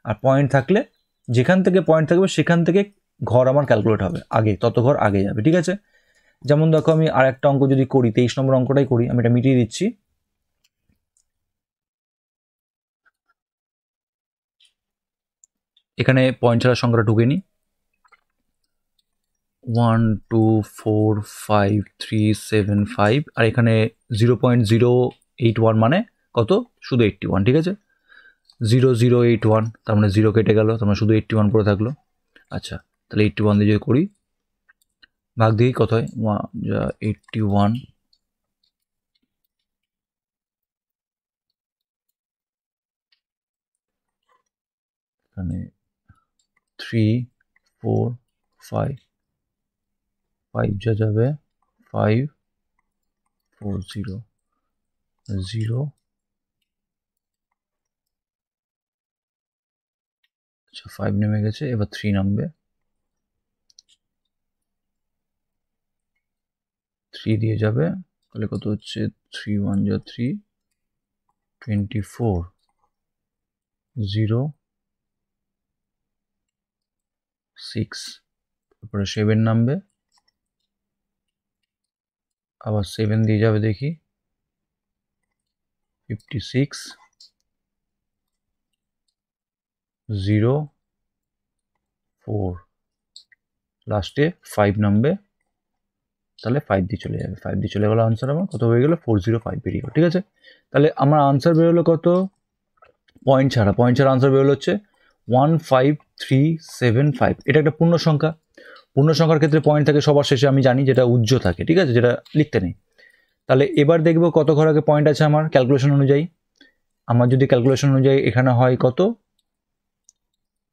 Speaker 2: আর পয়েন্ট থাকলে যেখান থেকে পয়েন্ট থাকবে সেখান থেকে ঘর আমার ক্যালকুলেট হবে আগে, তত ঘর আগে যাবে। ঠিক আছে, যেমন দেখো আমি আর একটা অঙ্ক যদি করি, 23 নম্বর অঙ্কটাই করি, আমি এটা মিটিয়ে দিচ্ছি। এখানে পয়েন্ট ছাড়া সংখ্যাটা ঢুকে নিই, 1 2 4 5 3 7 5, আর এখানে 0.081 মানে কত, শুধু 81। ঠিক আছে, 0081, তার মানে 0 কেটে গেল, তার মানে শুধু 81 পড়ে থাকলো। আচ্ছা, তাহলে 81 দিয়ে যদি করি ভাগ দিই কত হয়, 81, এখানে 3 4 5, 5 যা যাবে 5 4 0 0, আচ্ছা 5 নেমে গেছে, এবার 3 নামবে, 3 দিয়ে যাবে, তাহলে কত হচ্ছে 3 1 যা 3, 24 0 6, তারপরে 7 নামবে, আবার 7 দিয়ে যাবে দেখি 56 0 4, লাস্টে 5 নামবে, তাহলে 5 দিয়ে চলে যাবে, 5 দিয়ে চলে গেলো, আনসার আমার কত হয়ে গেল 405 বেরিয়ে গেল। ঠিক আছে, তাহলে আমার আনসার বেরোলো কত, পয়েন্ট ছাড়া আনসার বেরোলো হচ্ছে 15375। এটা একটা পূর্ণ সংখ্যা, পূর্ণ সংখ্যার ক্ষেত্রে পয়েন্ট থাকে সবার শেষে, আমি জানি, যেটা উজ্জ্ব থাকে। ঠিক আছে, যেটা লিখতে নেই। তাহলে এবার দেখবো কত ঘর আগে পয়েন্ট আছে আমার ক্যালকুলেশন অনুযায়ী। আমার যদি ক্যালকুলেশন অনুযায়ী এখানে হয় কত,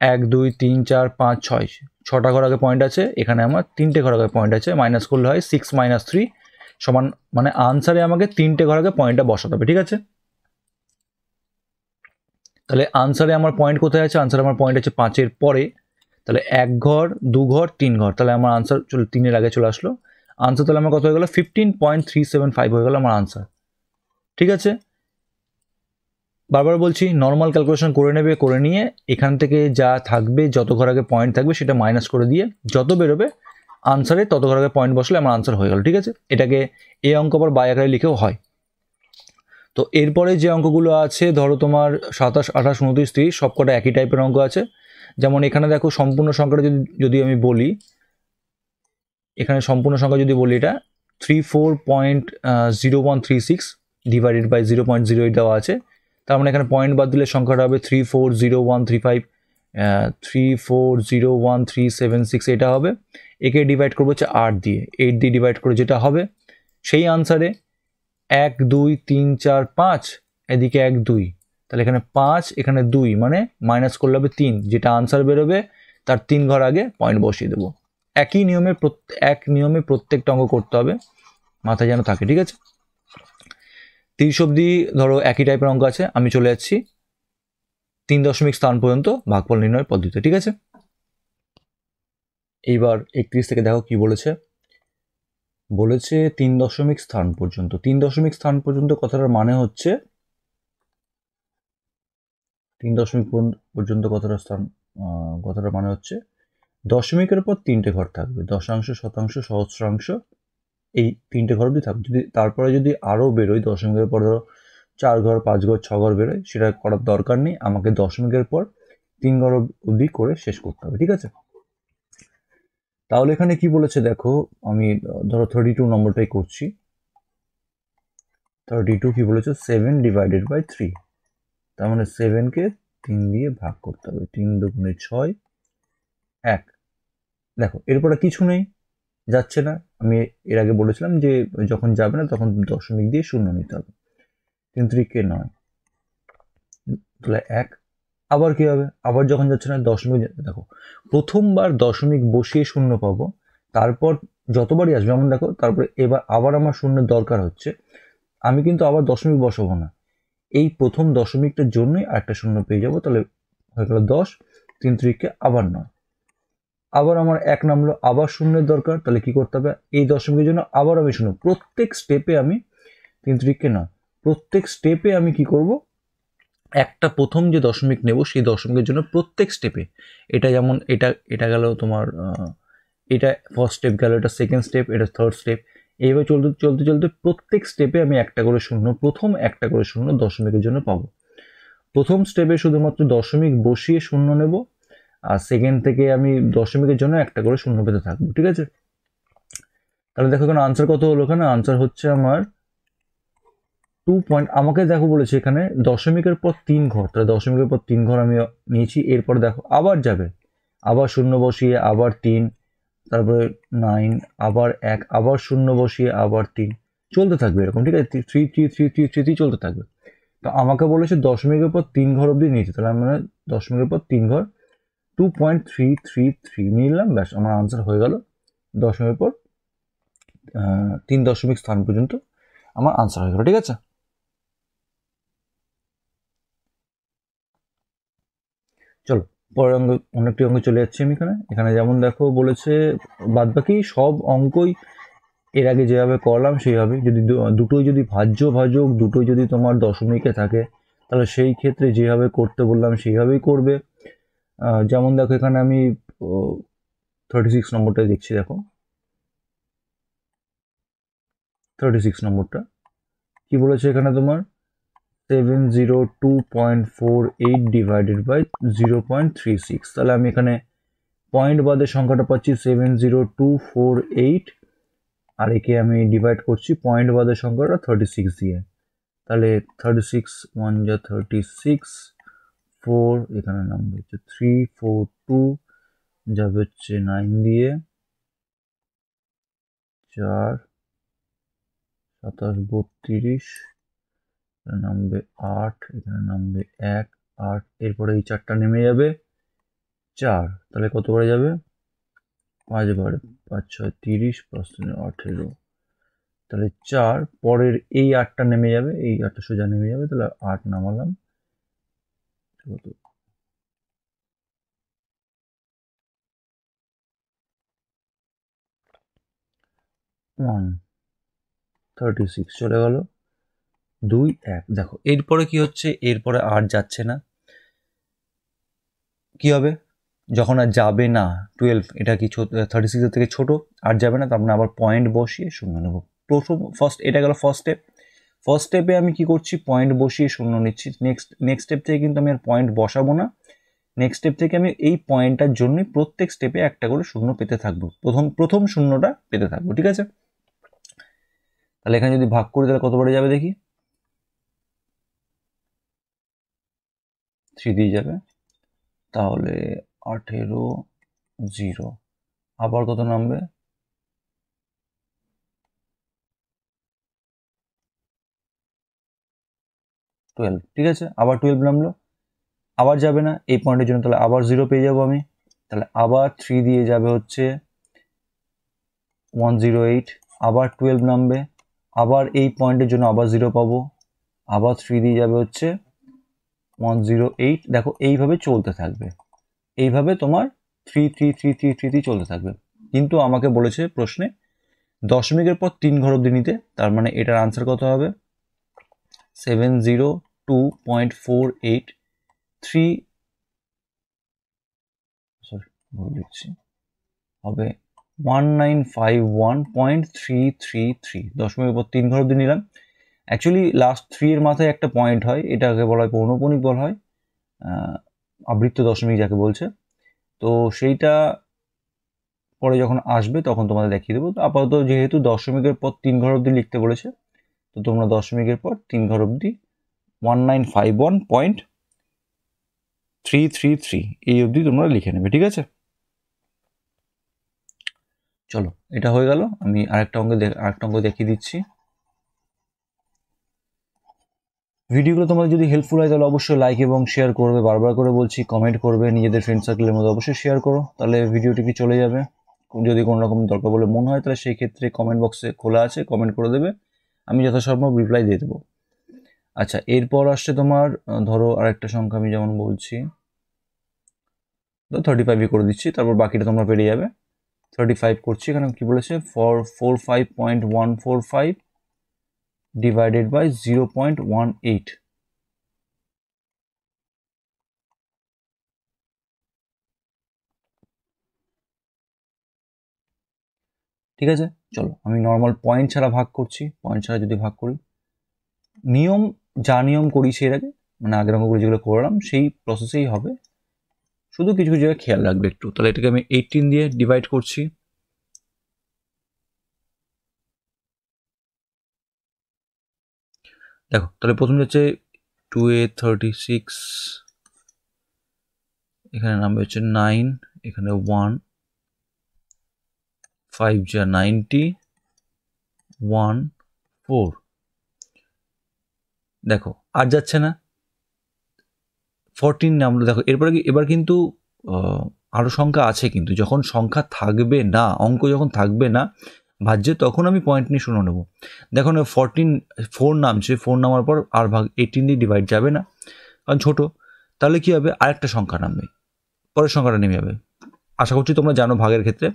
Speaker 2: 1 2 3 4 5 6, 6টা ঘর আগে পয়েন্ট আছে, এখানে আমার 3টে ঘর আগে পয়েন্ট আছে, মাইনাস করলে হয় 6 - 3 সমান, মানে আনসারে আমাকে 3টে ঘর আগে পয়েন্টটা বসাতে হবে। ঠিক আছে, তাহলে আনসারে আমার পয়েন্ট কোথায় আছে, আনসারে আমার পয়েন্ট আছে 5-এর পরে, তাহলে 1 ঘর 2 ঘর 3 ঘর, তাহলে আমার আনসার 3-এর আগে চলে আসলো। আনসার তাহলে আমার কত হয়ে গেল, 15.375 হয়ে গেল আমার আনসার। ঠিক আছে, বারবার বলছি নর্মাল ক্যালকুলেশন করে নেবে, করে নিয়ে এখান থেকে যা থাকবে, যত ঘর আগে পয়েন্ট থাকবে সেটা মাইনাস করে দিয়ে যত বেরোবে আনসারে তত ঘর আগে পয়েন্ট বসলে আমার আনসার হয়ে গেল। ঠিক আছে, এটাকে এই অঙ্ক আবার বাই আকারে লিখেও হয়। তো এরপরে যে অঙ্কগুলো আছে, ধরো তোমার 27 28 29 30 সবকটা একই টাইপের অঙ্ক আছে। যেমন এখানে দেখো সম্পূর্ণ সংখ্যাটা যদি আমি বলি, এখানে সম্পূর্ণ সংখ্যা যদি বলি, এটা 34.0136 ডিভাইডেড বাই 0.08 দেওয়া আছে। তার মানে এখানে পয়েন্ট বাদ দিলে সংখ্যাটা হবে 340135, 340136, এটা হবে। একে ডিভাইড করবো হচ্ছে 8 দিয়ে, 8 দিয়ে ডিভাইড করে যেটা হবে সেই আনসারে 1 2 3 4 5, এদিকে 1 2, তাহলে এখানে 5 এখানে 2, মানে মাইনাস করলে হবে 3, যেটা আনসার বেরোবে তার 3 ঘর আগে পয়েন্ট বসিয়ে দেবো। একই নিয়মে প্রত্যেকটা অঙ্ক করতে হবে, মাথায় যেন থাকে। ঠিক আছে, 30 অবধি ধরো একই টাইপের অঙ্ক আছে, আমি চলে যাচ্ছি 3 দশমিক স্থান পর্যন্ত ভাগফল নির্ণয়ের পদ্ধতিতে। ঠিক আছে, এইবার 31 থেকে দেখো কি বলেছে। 3 দশমিক স্থান পর্যন্ত। 3 দশমিক স্থান পর্যন্ত কথাটার মানে হচ্ছে 3 দশমিক পর্যন্ত কথাটার মানে হচ্ছে দশমিকের পর 3টে ঘর থাকবে, দশাংশ, শতাংশ, সহস্রাংশ, এই 3টে ঘর অবধি থাকবে। তারপরে যদি আরও বেরোয়, দশমিকের পর ধরো 4 ঘর 5 ঘর 6 ঘর বেরোয়, সেটা করার দরকার নেই, আমাকে দশমিকের পর 3 ঘর অবধি করে শেষ করতে হবে। ঠিক আছে, তাহলে এখানে কি বলেছে দেখো, আমি ধরো 32 নম্বরটাই করছি। 32 কি বলেছে, 7 ডিভাইডেড বাই 3, তার মানে 7কে 3 দিয়ে ভাগ করতে হবে। 3 দুগুণে 6, 1। দেখো এরপরে কিছু নেই, যাচ্ছে না। আমি এর আগে বলেছিলাম যে যখন যাবে না তখন দশমিক দিয়ে শূন্য নিতে হবে। 3 3কে 9, তাহলে 1। আবার কি হবে, আবার যখন যাচ্ছে না দশমিক, দেখো প্রথমবার দশমিক বসিয়ে শূন্য পাবো, তারপর যতবারই আসবে, যেমন দেখো তারপরে এবার আবার আমার শূন্যের দরকার হচ্ছে, আমি কিন্তু আবার দশমিক বসাবো না, এই প্রথম দশমিকটার জন্যই আরেকটা শূন্য পেয়ে যাবো। তাহলে হয়ে গেল 10, 3 3কে আবার 9, আবার আমার 1 নামলো, আবার শূন্যের দরকার, তাহলে কি করতে হবে, এই দশমিকের জন্য আবার আমি শূন্য, প্রত্যেক স্টেপে আমি 3 3কে 9, প্রত্যেক স্টেপে আমি কি করব, একটা প্রথম যে দশমিক নেব সেই দশমিকের জন্য প্রত্যেক স্টেপে, এটা যেমন এটা গেল তোমার, এটা ফার্স্ট স্টেপ গেল, এটা সেকেন্ড স্টেপ, এটা থার্ড স্টেপ, এইভাবে চলতে চলতে চলতে প্রত্যেক স্টেপে আমি একটা করে শূন্য, প্রথম একটা করে শূন্য দশমিকের জন্য পাবো। প্রথম স্টেপে শুধুমাত্র দশমিক বসিয়ে শূন্য নেব, আর সেকেন্ড থেকে আমি দশমিকের জন্য একটা করে শূন্য পেতে থাকবো, ঠিক আছে। তাহলে দেখো এখানে আনসার কত হলো, এখানে আনসার হচ্ছে আমার 2 পয়েন্ট, আমাকে দেখো বলেছে এখানে দশমিকের পর 3 ঘর, তাহলে দশমিকের পর 3 ঘর আমি নিয়েছি। এরপর দেখো আবার যাবে, আবার শূন্য বসিয়ে আবার 3, তারপরে 9, আবার 1, আবার শূন্য বসিয়ে আবার 3, চলতে থাকবে এরকম, ঠিক আছে। 3 3 3 3 3 3 চলতে থাকবে। তো আমাকে বলেছে দশমিকের পর 3 ঘর অবধি নিতে, তাহলে আমরা দশমিকের পর 3 ঘর 2.333 নিলাম, ব্যাস আমার আনসার হয়ে গেল। দশমিকের পর 3 দশমিক স্থান পর্যন্ত আমার আনসার হয়ে গেল, ঠিক আছে। চলো পরের অঙ্ক, অনেকটি অঙ্ক চলে যাচ্ছি আমি এখানে। এখানে যেমন দেখো বলেছে বাদবাকি সব অঙ্কই এর আগে যেভাবে করলাম সেইভাবে, যদি দুটোই যদি ভাজ্য ভাজক দুটোই যদি তোমার দশমিকে থাকে, তাহলে সেই ক্ষেত্রে যেভাবে করতে বললাম সেইভাবেই করবে। যেমন দেখো এখানে আমি 36 নম্বরটা দেখছি, দেখো 36 নম্বরটা কি বলেছে এখানে তোমার, 702.48 ডিভাইডেড বাই 0.36, তাহলে আমি এখানে পয়েন্ট বাদে সংখ্যাটা পাচ্ছি 70248, আর একে আমি ডিভাইড করছি পয়েন্ট বাদের সংখ্যাটা 36 দিয়ে, তাহলে 36 1 যা 36, 4 এখানে নাম্বার হচ্ছে 342, যাবে হচ্ছে 9 দিয়ে, 4 27 32, নামবে 8, এখানে নামবে 1 8, এরপরে এই 4টা নেমে যাবে 4, তাহলে কত বারে যাবে, 5 বারে, 5 6 30 প্লাস 18, তাহলে 4, পরের এই 8টা নেমে যাবে, এই 8টা সোজা নেমে যাবে, তাহলে 8 নামালাম, 136 চলে গেল, 2 1। দেখো এরপরে কি হচ্ছে, এরপরে আর যাচ্ছে না, কি হবে যখন আর যাবে না 12, এটা কি 36 থেকে ছোট, আর যাবে না, তার মানে আবার পয়েন্ট বসিয়ে শূন্য নেব। ফার্স্ট এটা গেল ফার্স্ট স্টেপ। ফার্স্ট স্টেপে আমি কি করছি, পয়েন্ট বসিয়ে শূন্য নিচ্ছি। নেক্সট স্টেপ থেকে কিন্তু আমি আর পয়েন্ট বসাবো না, নেক্সট স্টেপ থেকে আমি এই পয়েন্টটার জন্যই প্রত্যেক স্টেপে একটা করে শূন্য পেতে থাকবো, প্রথম শূন্যটা পেতে থাকবো, ঠিক আছে। তাহলে এখানে যদি ভাগ করি তাহলে কতবারে যাবে দেখি, 3 দিয়ে যাবে, তাহলে 18 0, আবার কত নামবে, 12, ঠিক আছে। আবার 12 নামলো, আবার যাবে না এই পয়েন্টের জন্য, তাহলে আবার 0 পেয়ে যাবো আমি, তাহলে আবার 3 দিয়ে যাবে হচ্ছে 108, আবার 12 নামবে, আবার এই পয়েন্টের জন্য আবার 0 পাবো, আবার 3 দিয়ে যাবে হচ্ছে 108। দেখো এইভাবে চলতে থাকবে, এইভাবে তোমার 3 3 3 3 3 3 চলতে থাকবে। কিন্তু আমাকে বলেছে প্রশ্নে দশমিকের পর 3 ঘর অবধি নিতে, তার মানে এটার আনসার কত হবে, 702.48 3, সরি ভুল লিখছি, হবে 1951.333, দশমিকের পর 3 ঘর অবধি নিলাম। অ্যাকচুয়ালি লাস্ট 3 এর মাথায় একটা পয়েন্ট হয়, এটাকে বলা হয় পৌনঃপুনিক বলা হয়, আবৃত্ত দশমিক যাকে বলছে। তো সেইটা পরে যখন আসবে তখন তোমাদের দেখিয়ে দেবো। তো আপাতত যেহেতু দশমিকের পর 3 ঘর অবধি লিখতে বলেছে, তো তোমরা দশমিকের পর 3 ঘর অবধি 1951.333 এই অবধি তোমরা লিখে নেবে, ঠিক আছে? চলো, এটা হয়ে গেল। আমি আরেকটা অঙ্ক দেখিয়ে দিচ্ছি। ভিডিওগুলো তোমাদের যদি হেল্পফুল হয় তাহলে অবশ্যই লাইক এবং শেয়ার করবে, বারবার করে বলছি, কমেন্ট করবে, নিজেদের ফ্রেন্ড সার্কেলের মধ্যে অবশ্যই শেয়ার করো, তাহলে ভিডিওটি কি চলে যাবে। যদি কোনো রকম দরকার বলে মনে হয় তাহলে সেই ক্ষেত্রে কমেন্ট বক্সে খোলা আছে, কমেন্ট করে দেবে, আমি যথাসম্ভব রিপ্লাই দিয়ে দেবো। আচ্ছা, এরপর আসছে তোমার ধরো আরেকটা সংখ্যা আমি যেমন বলছি, 35 করে দিচ্ছি, তারপর বাকিটা তোমরা পেরিয়ে যাবে। 35 করছি, এখানে কি বলেছে, 45.145 ডিভাইডেড বাই 0.18। ঠিক আছে, চলো আমি নর্মাল পয়েন্ট ছাড়া ভাগ করছি। পয়েন্ট ছাড়া যদি ভাগ করি, নিয়ম করি সেই আগে, মানে আগের অঙ্কগুলো যেগুলো করলাম সেই প্রসেসেই হবে, শুধু কিছু কিছু জায়গায় খেয়াল রাখবে একটু। তাহলে এটাকে আমি 18 দিয়ে ডিভাইড করছি। দেখো, তাহলে প্রথম হচ্ছে 2a36, এখানে নামবে হচ্ছে 9, এখানে 1, 5 যা 90, 1 4। দেখো আর যাচ্ছে না, 14 নামলো। দেখো এবার কিন্তু আরও সংখ্যা আছে, কিন্তু যখন সংখ্যা থাকবে না, অঙ্ক যখন থাকবে না ভাজ্যে, তখন আমি পয়েন্ট নিয়ে শূন্য নেবো। দেখো না, 4 নামছে, 4 নামার পর আর ভাগ 18 দিয়ে ডিভাইড যাবে না, কারণ ছোটো। তাহলে কী হবে, আরেকটা সংখ্যা নামবে, পরের সংখ্যাটা নেমে যাবে। আশা করছি তোমরা জানো ভাগের ক্ষেত্রে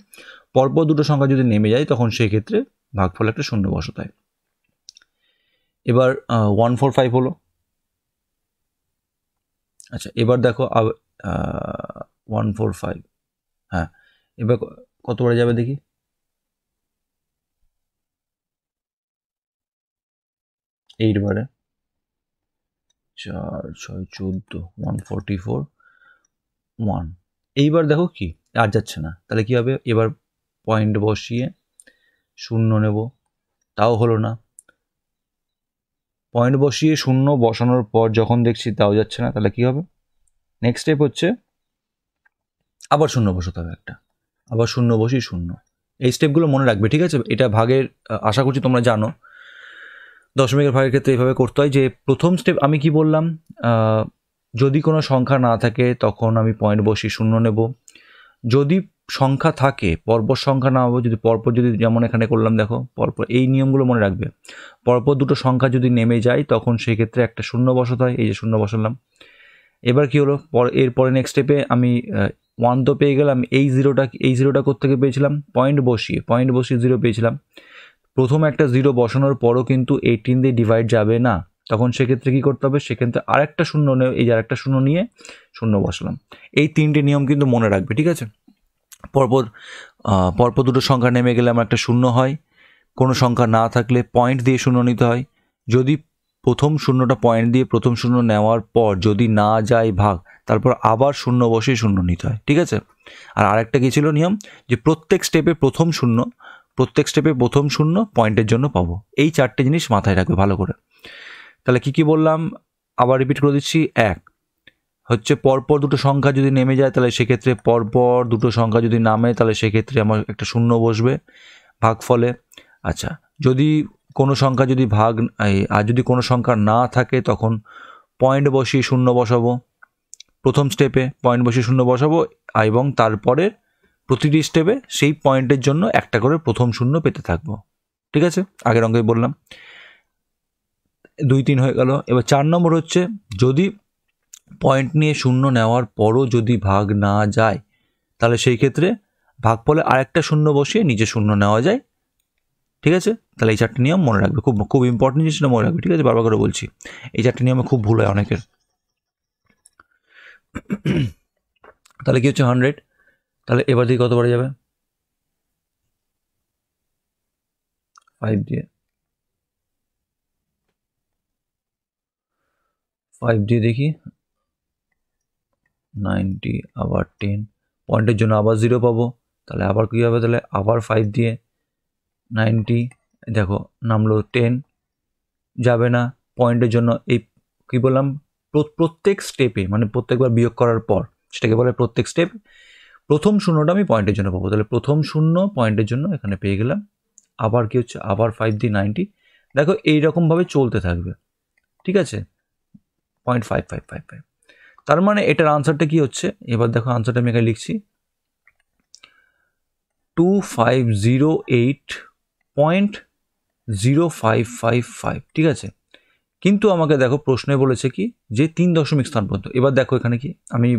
Speaker 2: পরপর দুটো সংখ্যা যদি নেমে যায় তখন সেই ক্ষেত্রে ভাগফল একটা শূন্য বসাতে হয়। এবার 145 হলো। আচ্ছা, এবার দেখো 145, হ্যাঁ, এবার কতবারে যাবে দেখি। 8 বারে, 4 6 14, 144, 1। এইবার দেখো কি আর যাচ্ছে না, তাহলে কি হবে, এবার পয়েন্ট বসিয়ে শূন্য নেব, তাও হলো না। পয়েন্ট বসিয়ে শূন্য বসানোর পর যখন দেখছি তাও যাচ্ছে না, তাহলে কি হবে, নেক্সট স্টেপ হচ্ছে আবার শূন্য বসাতে হবে একটা, আবার শূন্য বসি শূন্য। এই স্টেপগুলো মনে রাখবে, ঠিক আছে? এটা ভাগের আশা করছি তোমরা জানো, দশমিকের ভাগের ক্ষেত্রে এইভাবে করতে হয়। যে প্রথম স্টেপ আমি কি বললাম, যদি কোনো সংখ্যা না থাকে তখন আমি পয়েন্ট বসি শূন্য নেব। যদি সংখ্যা থাকে, পরপর সংখ্যা না হবে, যদি পরপর, যদি যেমন এখানে করলাম, দেখো পরপর, এই নিয়মগুলো মনে রাখবে। পরপর দুটো সংখ্যা যদি নেমে যায় তখন সেই ক্ষেত্রে একটা শূন্য বসাতে হয়, এই যে শূন্য বসালাম। এবার কি হলো, এরপরে নেক্সট স্টেপে আমি 1 তো পেয়ে গেলাম, এই জিরোটা কোত্থেকে পেয়েছিলাম, পয়েন্ট বসিয়ে 0 পেয়েছিলাম। প্রথম একটা 0 বসানোর পরও কিন্তু 18 দিয়ে ডিভাইড যাবে না, তখন সেক্ষেত্রে কী করতে হবে, সেক্ষেত্রে আরেকটা শূন্য এই যে আরেকটা শূন্য নিয়ে শূন্য বসালাম। এই 3টে নিয়ম কিন্তু মনে রাখবে, ঠিক আছে? পরপর দুটো সংখ্যা নেমে গেলে আমার একটা শূন্য হয়, কোনো সংখ্যা না থাকলে পয়েন্ট দিয়ে শূন্য নিতে হয়। যদি প্রথম শূন্যটা পয়েন্ট দিয়ে প্রথম শূন্য নেওয়ার পর যদি না যায় ভাগ, তারপর আবার শূন্য বসে শূন্য নিতে হয়, ঠিক আছে? আর আরেকটা কী ছিল নিয়ম, যে প্রত্যেক স্টেপে প্রথম শূন্য পয়েন্টের জন্য পাবো। এই 4টে জিনিস মাথায় রাখবে ভালো করে। তাহলে কি বললাম, আবার রিপিট করে দিচ্ছি। এক হচ্ছে পরপর দুটো সংখ্যা যদি নেমে যায় তাহলে সেক্ষেত্রে পরপর দুটো সংখ্যা যদি নামে তাহলে সেক্ষেত্রে আমার একটা শূন্য বসবে ভাগফলে। আচ্ছা, যদি কোনো সংখ্যা যদি আর যদি কোনো সংখ্যা না থাকে তখন পয়েন্ট বসিয়ে শূন্য বসাবো, প্রথম স্টেপে পয়েন্ট বসিয়ে শূন্য বসাবো, এবং তারপরে প্রতিটি স্টেপে সেই পয়েন্টের জন্য একটা করে প্রথম শূন্য পেতে থাকবো, ঠিক আছে? আগের অঙ্কে বললাম। 2 3 হয়ে গেল। এবার 4 নম্বর হচ্ছে, যদি পয়েন্ট নিয়ে শূন্য নেওয়ার পরও যদি ভাগ না যায় তাহলে সেই ক্ষেত্রে ভাগফলে আরেকটা শূন্য বসিয়ে নিচে শূন্য নেওয়া যায়, ঠিক আছে? তাহলে এই 4টে নিয়ম মনে রাখবে, খুব খুব ইম্পর্টেন্ট জিনিসটা মনে রাখবে, ঠিক আছে? বারবার করে বলছি, এই 4টে নিয়মে খুব ভুল হয় অনেকের। তাহলে কি হচ্ছে 100, তাহলে এবার দিয়ে কত বারে যাবে, 5 দিয়ে, 5 দিয়ে দেখি 90, আবার 10, পয়েন্টের জন্য আবার 0 পাবো, তাহলে আবার কী হবে, তাহলে আবার 5 দিয়ে 90, দেখো নামলো 10, যাবে না পয়েন্টের জন্য। এই কী বললাম, প্রত্যেক স্টেপে মানে প্রত্যেকবার বিয়োগ করার পর, সেটাকে বলে প্রত্যেক স্টেপ প্রথম শূন্যটা আমি পয়েন্টের জন্য পাবো। তাহলে প্রথম শূন্য পয়েন্টের জন্য এখানে পেয়ে গেলাম। আবার কি হচ্ছে, আবার 5 দিয়ে 90, দেখো এইরকমভাবে চলতে থাকবে, ঠিক আছে, 0.5555। তার মানে এটার আনসারটা কি হচ্ছে, এবার দেখো আনসারটা আমি এখানে লিখছি 2508.0555, ঠিক আছে। কিন্তু আমাকে দেখো প্রশ্নে বলেছে কি যে 3 দশমিক স্থান পর্যন্ত। এবার দেখো এখানে কি আমি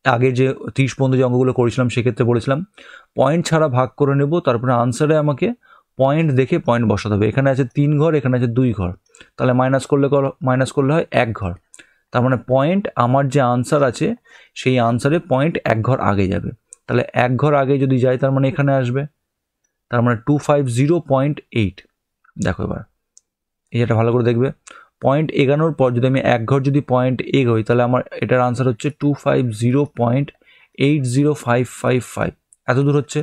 Speaker 2: আগে যে 30 পর্যন্ত যে অঙ্কগুলো করেছিলাম সেক্ষেত্রে বলেছিলাম পয়েন্ট ছাড়া ভাগ করে নেব, তারপরে আনসারে আমাকে পয়েন্ট দেখে পয়েন্ট বসাতে হবে। এখানে আছে 3 ঘর, এখানে আছে 2 ঘর, তাহলে মাইনাস করলে হয় 1 ঘর। তার মানে পয়েন্ট আমার যে আনসার আছে সেই আনসারে পয়েন্ট 1 ঘর আগে যাবে। তাহলে 1 ঘর আগে যদি যায় তার মানে এখানে আসবে, তার মানে 250.8। দেখো এবার এটা ভালো করে দেখবে, পয়েন্ট এগানোর পর যদি আমি 1 ঘর যদি পয়েন্ট এগোই তাহলে আমার এটার আনসার হচ্ছে 250.80555, এত দূর হচ্ছে।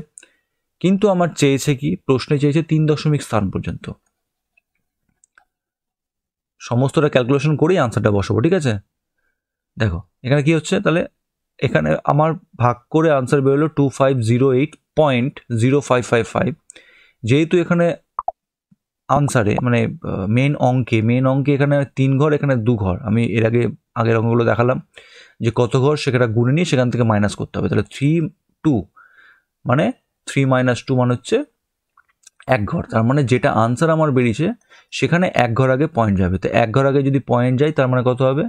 Speaker 2: কিন্তু আমার চেয়েছে কি, প্রশ্নে চেয়েছে 3 দশমিক স্থান পর্যন্ত। সমস্তটা ক্যালকুলেশন করেই আনসারটা বসাবো, ঠিক আছে। দেখো এখানে কি হচ্ছে, তাহলে এখানে আমার ভাগ করে আনসার বেরোলো 2508.0555। যেহেতু এখানে আনসারে মানে মেন অঙ্কে এখানে 3 ঘর, এখানে 2 ঘর, আমি এর আগের অঙ্কগুলো দেখালাম যে কত ঘর সেটা গুনে নিয়ে সেখান থেকে মাইনাস করতে হবে। তাহলে 2 মানে 3 - 2 মানে হচ্ছে 1 ঘর। তার মানে যেটা আনসার আমার বেরিয়েছে সেখানে 1 ঘর আগে পয়েন্ট যাবে। তো 1 ঘর আগে যদি পয়েন্ট যায় তার মানে কত হবে,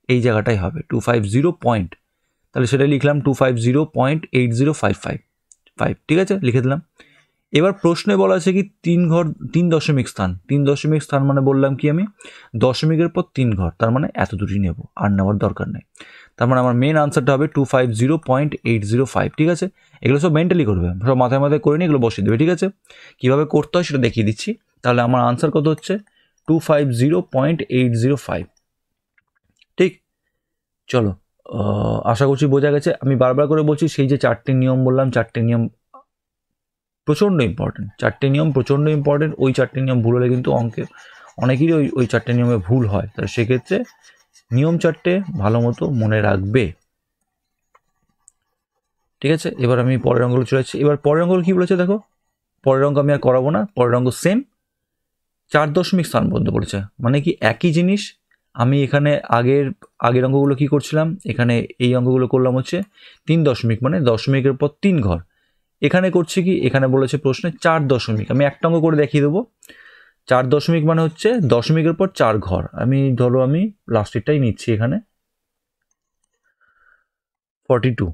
Speaker 2: এই জায়গাটাই হবে 250 পয়েন্ট। তাহলে সেটাই লিখলাম 250.8055, ঠিক আছে, লিখে দিলাম। এবার প্রশ্নে বলা আছে কি 3 দশমিক স্থান। 3 দশমিক স্থান মানে বললাম কি আমি, দশমিকের পর 3 ঘর, তার মানে এত দূরই নেব, আর নেওয়ার দরকার নেই। তার মানে আমার মেন আনসারটা হবে 250.805, ঠিক আছে। এগুলো সব মেন্টালি করবে, সব মাথায় করে নিয়ে এগুলো বসিয়ে দেবে, ঠিক আছে। কীভাবে করতে হয় সেটা দেখিয়ে দিচ্ছি। তাহলে আমার আনসার কত হচ্ছে 250.805, ঠিক। চলো, আশা করছি বোঝা গেছে। আমি বারবার করে বলছি সেই যে 4টে নিয়ম বললাম, 4টে নিয়ম প্রচণ্ড ইম্পর্টেন্ট, 4টে নিয়ম প্রচণ্ড ইম্পর্টেন্ট। ওই 4টে নিয়ম ভুল হলে কিন্তু অঙ্কে অনেকেরই ওই 4টে নিয়মে ভুল হয়। তাহলে সেক্ষেত্রে নিয়ম 4টে ভালো মতো মনে রাখবে, ঠিক আছে। এবার আমি পরের অঙ্কগুলো চলে যাচ্ছি। এবার পরের অঙ্কগুলো কী বলেছে দেখো, পরের অঙ্ক আমি আর করাবো না, পরের অঙ্ক সেম 4 দশমিক স্থান পর্যন্ত বলেছে। মানে কি একই জিনিস। আমি এখানে আগের অঙ্কগুলো কি করছিলাম, এখানে এই অঙ্কগুলো করলাম হচ্ছে 3 দশমিক মানে দশমিকের পর 3 ঘর। এখানে করছে কি, এখানে বলেছে প্রশ্নে 4 দশমিক। আমি একটা অঙ্ক করে দেখিয়ে দেবো। 4 দশমিক মানে হচ্ছে দশমিকের পর 4 ঘর। আমি ধরো আমি লাস্টেরটাই নিচ্ছি, এখানে 42,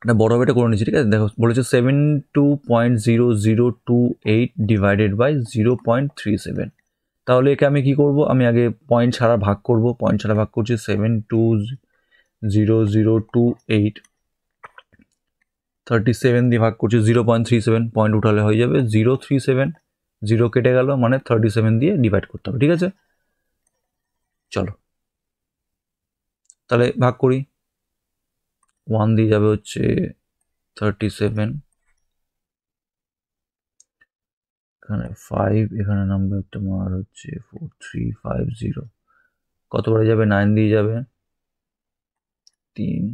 Speaker 2: এটা বড় হবে, এটা করে নিচ্ছি, ঠিক আছে। দেখো বলেছে 72.0028 ডিভাইডেড বাই 0.37। তাহলে একে আমি কি করব, আমি আগে পয়েন্ট ছাড়া ভাগ করব। পয়েন্ট ছাড়া ভাগ করছি 720028, 37 দিয়ে ভাগ করছি 0.37, পয়েন্ট উঠালে হয়ে যাবে 037, 0 কেটে গেল মানে 37 দিয়ে ডিভাইড করতে হবে, ঠিক আছে। চলো তাহলে ভাগ করি। 1 দিয়ে যাবে হচ্ছে 37, এখানে 5, এখানে নাম্বার তোমার হচ্ছে 4350। কতবারে যাবে, 9 দিয়ে যাবে 3,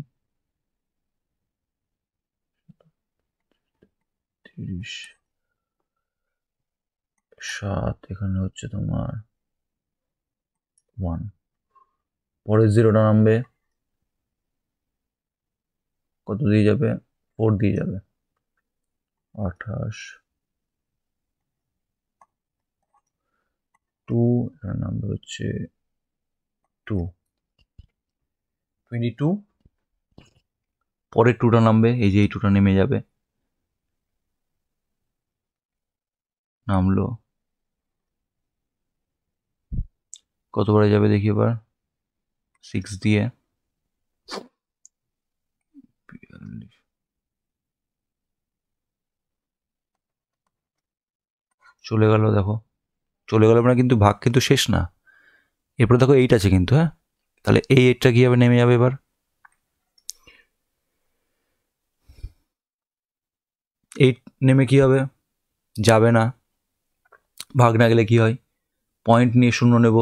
Speaker 2: 30, 7, এখানে হচ্ছে তোমার 1, পরের জিরোটা নামবে, কত দিয়ে যাবে, 4 দিয়ে যাবে 28, 2, এখানে নামবে হচ্ছে 2, 22, পরের 2টা নামবে, এই যে এই 2টা নেমে যাবে, নামলো, কতবারে যাবে দেখি এবার, 6 দিয়ে, চলে গেল। দেখো চলে গেল মানে কিন্তু ভাগ কিন্তু শেষ না, এরপরে দেখো 8 আছে কিন্তু, হ্যাঁ। তাহলে এই 8টা কী হবে, নেমে যাবে এবার। 8 নেমে কী হবে, যাবে না। ভাগ না গেলে কী হয়, পয়েন্ট নিয়ে 0 নেব।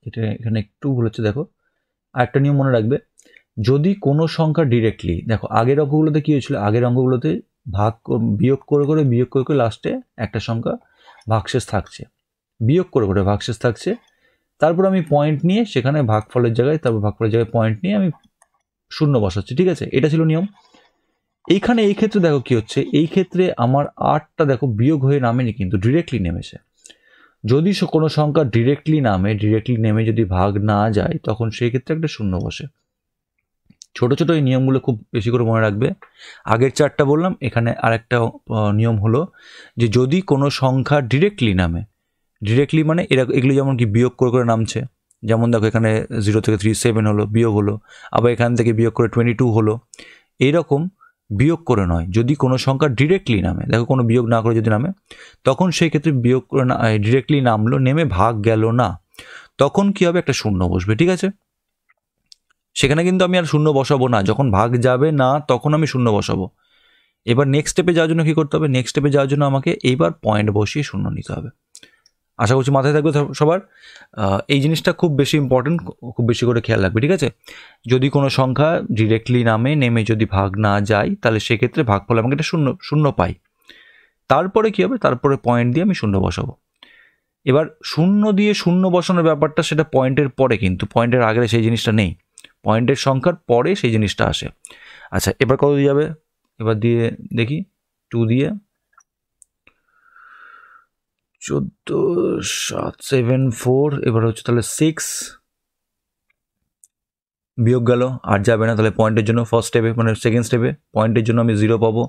Speaker 2: এটা এখানে একটু ভুল হচ্ছে, দেখো আরেকটা নিয়ম মনে রাখবে, যদি কোনো সংখ্যা ডিরেক্টলি, দেখো আগের অঙ্কগুলোতে কী হয়েছিল, আগের অঙ্কগুলোতে বিয়োগ করে লাস্টে একটা সংখ্যা ভাগশেষ থাকছে, বিয়োগ করে ভাগশেষ থাকছে, তারপর আমি পয়েন্ট নিয়ে সেখানে ভাগফলের জায়গায়, তারপর ভাগফলের জায়গায় পয়েন্ট নিয়ে আমি 0 বসাচ্ছি, ঠিক আছে, এটা ছিল নিয়ম। এইখানে এই ক্ষেত্রে দেখো কি হচ্ছে, এই ক্ষেত্রে আমার 8টা দেখো বিয়োগ হয়ে নামেনি, কিন্তু ডিরেক্টলি নেমেছে। যদি কোনো সংখ্যা ডিরেক্টলি নেমে যদি ভাগ না যায়, তখন সেই ক্ষেত্রে একটা 0 বসে। ছোট ছোট এই নিয়মগুলো খুব বেশি করে মনে রাখবে। আগের 4টা বললাম, এখানে আরেকটা নিয়ম হলো যে যদি কোনো সংখ্যা ডিরেক্টলি নামে, ডিরেক্টলি মানে এগুলো যেমন কি বিয়োগ করে নামছে, যেমন দেখো এখানে 0 থেকে 3 7 হলো, বিয়োগ হলো, আবার এখান থেকে বিয়োগ করে 22 হলো, এইরকম বিয়োগ করে নয়, যদি কোনো সংখ্যা ডিরেক্টলি নামে, দেখো কোনো বিয়োগ না করে যদি নামে, তখন সেই ক্ষেত্রে বিয়োগ করে ডিরেক্টলি নামলো, নেমে ভাগ গেল না, তখন কি হবে, একটা 0 বসবে, ঠিক আছে। সেখানে কিন্তু আমি আর 0 বসাবো না, যখন ভাগ যাবে না তখন আমি 0 বসাবো। এবার নেক্সট স্টেপে যাওয়ার জন্য কী করতে হবে, নেক্সট স্টেপে যাওয়ার জন্য আমাকে এইবার পয়েন্ট বসিয়ে 0 নিতে হবে। আশা করছি মাথায় থাকবে সবার। এই জিনিসটা খুব বেশি ইম্পর্টেন্ট, খুব বেশি করে খেয়াল রাখবে, ঠিক আছে। যদি কোনো সংখ্যা ডিরেক্টলি নেমে যদি ভাগ না যায়, তাহলে সেক্ষেত্রে ভাগফল আমাকে একটা 0 পাই। তারপরে কী হবে, তারপরে পয়েন্ট দিয়ে আমি 0 বসাবো। এবার 0 দিয়ে 0 বসানোর ব্যাপারটা সেটা পয়েন্টের পরে, কিন্তু পয়েন্টের আগে সেই জিনিসটা নেই, পয়েন্টের সংখ্যার পরে সেই জিনিসটা আসে। আচ্ছা, এবার কত দিয়ে যাবে, এবার দিয়ে দেখি 2 দিয়ে 14 7 7 4, এবার হচ্ছে তাহলে 6 বিয়োগ গেল, আর যাবে না, তাহলে পয়েন্টের জন্য ফার্স্ট স্টেপে মানে সেকেন্ড স্টেপে পয়েন্টের জন্য আমি 0 পাবো।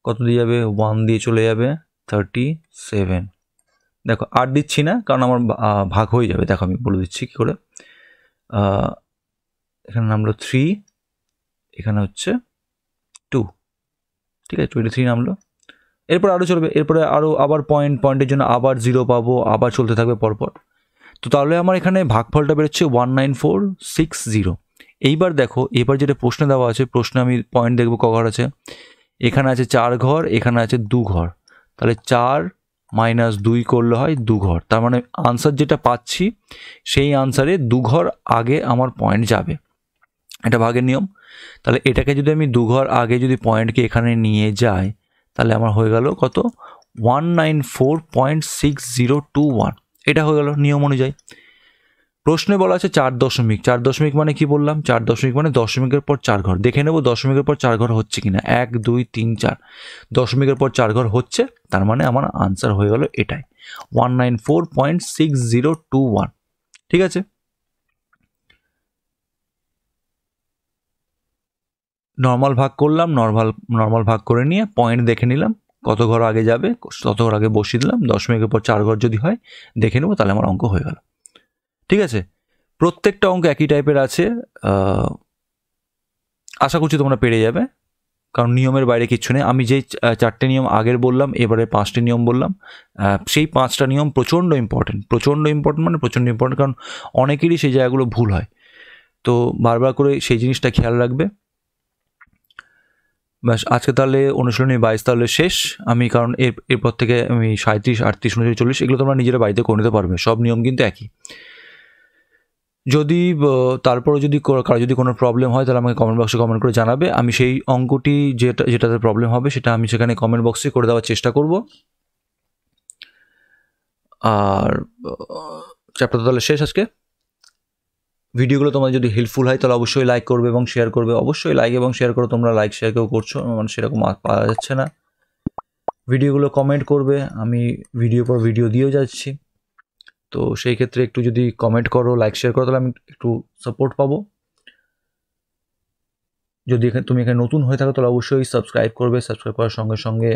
Speaker 2: কত দিয়ে যাবে, 1 দিয়ে চলে যাবে 37। দেখো আর দিচ্ছি না, কারণ আমার ভাগ হয়ে যাবে, দেখো আমি বলে দিচ্ছি কী করে। এখানে নামলো 3, এখানে হচ্ছে 2, ঠিক আছে, 23 নামলো। এরপর আরও চলবে, এরপরে আরও আবার পয়েন্টের জন্য আবার 0 পাবো, আবার চলতে থাকবে পরপর। তো তাহলে আমার এখানে ভাগফলটা বেরোচ্ছে 19460। এইবার দেখো, এবার যেটা প্রশ্নে দেওয়া আছে, প্রশ্নে আমি পয়েন্ট দেখবো ক ঘর আছে, এখানে আছে 4 ঘর, এখানে আছে 2 ঘর, তাহলে 4 - 2 করলে হয় 2 ঘর, তার মানে আনসার যেটা পাচ্ছি সেই আনসারে 2 ঘর আগে আমার পয়েন্ট যাবে, এটা ভাগের নিয়ম। তাহলে এটাকে যদি আমি 2 ঘর আগে যদি পয়েন্টকে এখানে নিয়ে যাই, তাহলে আমার হয়ে গেল কত, 194.6021, এটা হয়ে গেল নিয়ম অনুযায়ী। প্রশ্নে বলা আছে 4 দশমিক, 4 দশমিক মানে কি বললাম, 4 দশমিক মানে দশমিকের পর 4 ঘর, দেখে নেব দশমিকের পর 4 ঘর হচ্ছে কিনা, 1 2 3 4, দশমিকের পর 4 ঘর হচ্ছে, তার মানে আমার আনসার হয়ে গেল এটাই, 194.6021, ঠিক আছে। নর্মাল ভাগ করলাম, নর্মাল ভাগ করে নিয়ে পয়েন্ট দেখে নিলাম, কত ঘর আগে যাবে তত ঘর আগে বসিয়ে দিলাম, দশমিকের পর 4 ঘর যদি হয় দেখে নেবো, তাহলে আমার অঙ্ক হয়ে গেল, ঠিক আছে। প্রত্যেকটা অঙ্ক একই টাইপের আছে, আশা করছি তোমরা পেরে যাবে, কারণ নিয়মের বাইরে কিচ্ছু নেই। আমি যেই 4টে নিয়ম আগের বললাম, এবারে 5টে নিয়ম বললাম, সেই 5টা নিয়ম প্রচণ্ড ইম্পর্টেন্ট মানে প্রচণ্ড ইম্পর্টেন্ট, কারণ অনেকেরই সেই জায়গাগুলো ভুল হয়, তো বারবার করে সেই জিনিসটা খেয়াল রাখবে। ব্যাস, আজকে তাহলে অনুশীলনী 22 তাহলে শেষ। আমি কারণ এরপর থেকে আমি 37 38 39 40 এগুলো তোমরা নিজেরা বাড়িতে করে নিতে পারবে, সব নিয়ম কিন্তু একই। যদি তারপরে যদি কারো যদি কোনো প্রবলেম হয়, তাহলে আমাকে কমেন্ট বক্সে কমেন্ট করে জানাবে, আমি সেই অঙ্কটি যেটাতে প্রবলেম হবে সেটা আমি সেখানে কমেন্ট বক্সে করে দেওয়ার চেষ্টা করব। আর চ্যাপ্টার তো তাহলে শেষ আজকে। ভিডিওগুলো তোমাদের যদি হেল্পফুল হয় তাহলে অবশ্যই লাইক করবে এবং শেয়ার করবে, অবশ্যই লাইক এবং শেয়ার করো, তোমরা লাইক শেয়ার কেউ করছো মানে সেরকম পাওয়া যাচ্ছে না। ভিডিওগুলো কমেন্ট করবে, আমি ভিডিও পর ভিডিও দিয়েও যাচ্ছি, তো সেই ক্ষেত্রে একটু যদি কমেন্ট করো, লাইক শেয়ার করো, তাহলে আমি একটু সাপোর্ট পাবো। যদি তুমি এখানে নতুন হয়ে থাকো তাহলে অবশ্যই সাবস্ক্রাইব করবে, সাবস্ক্রাইব করার সঙ্গে সঙ্গে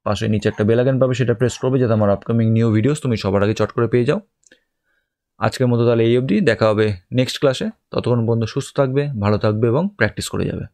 Speaker 2: পাশে নিচে একটা বেল আইকন পাবে, সেটা প্রেস করবে যাতে আমার আপকামিং নিউ ভিডিওস তুমি সবার আগে চট করে পেয়ে যাও। আজকের মতো তাহলে এই অবধি, দেখা হবে নেক্সট ক্লাসে, ততক্ষণ পর্যন্ত সুস্থ থাকবে, ভালো থাকবে এবং প্র্যাকটিস করে যাবে।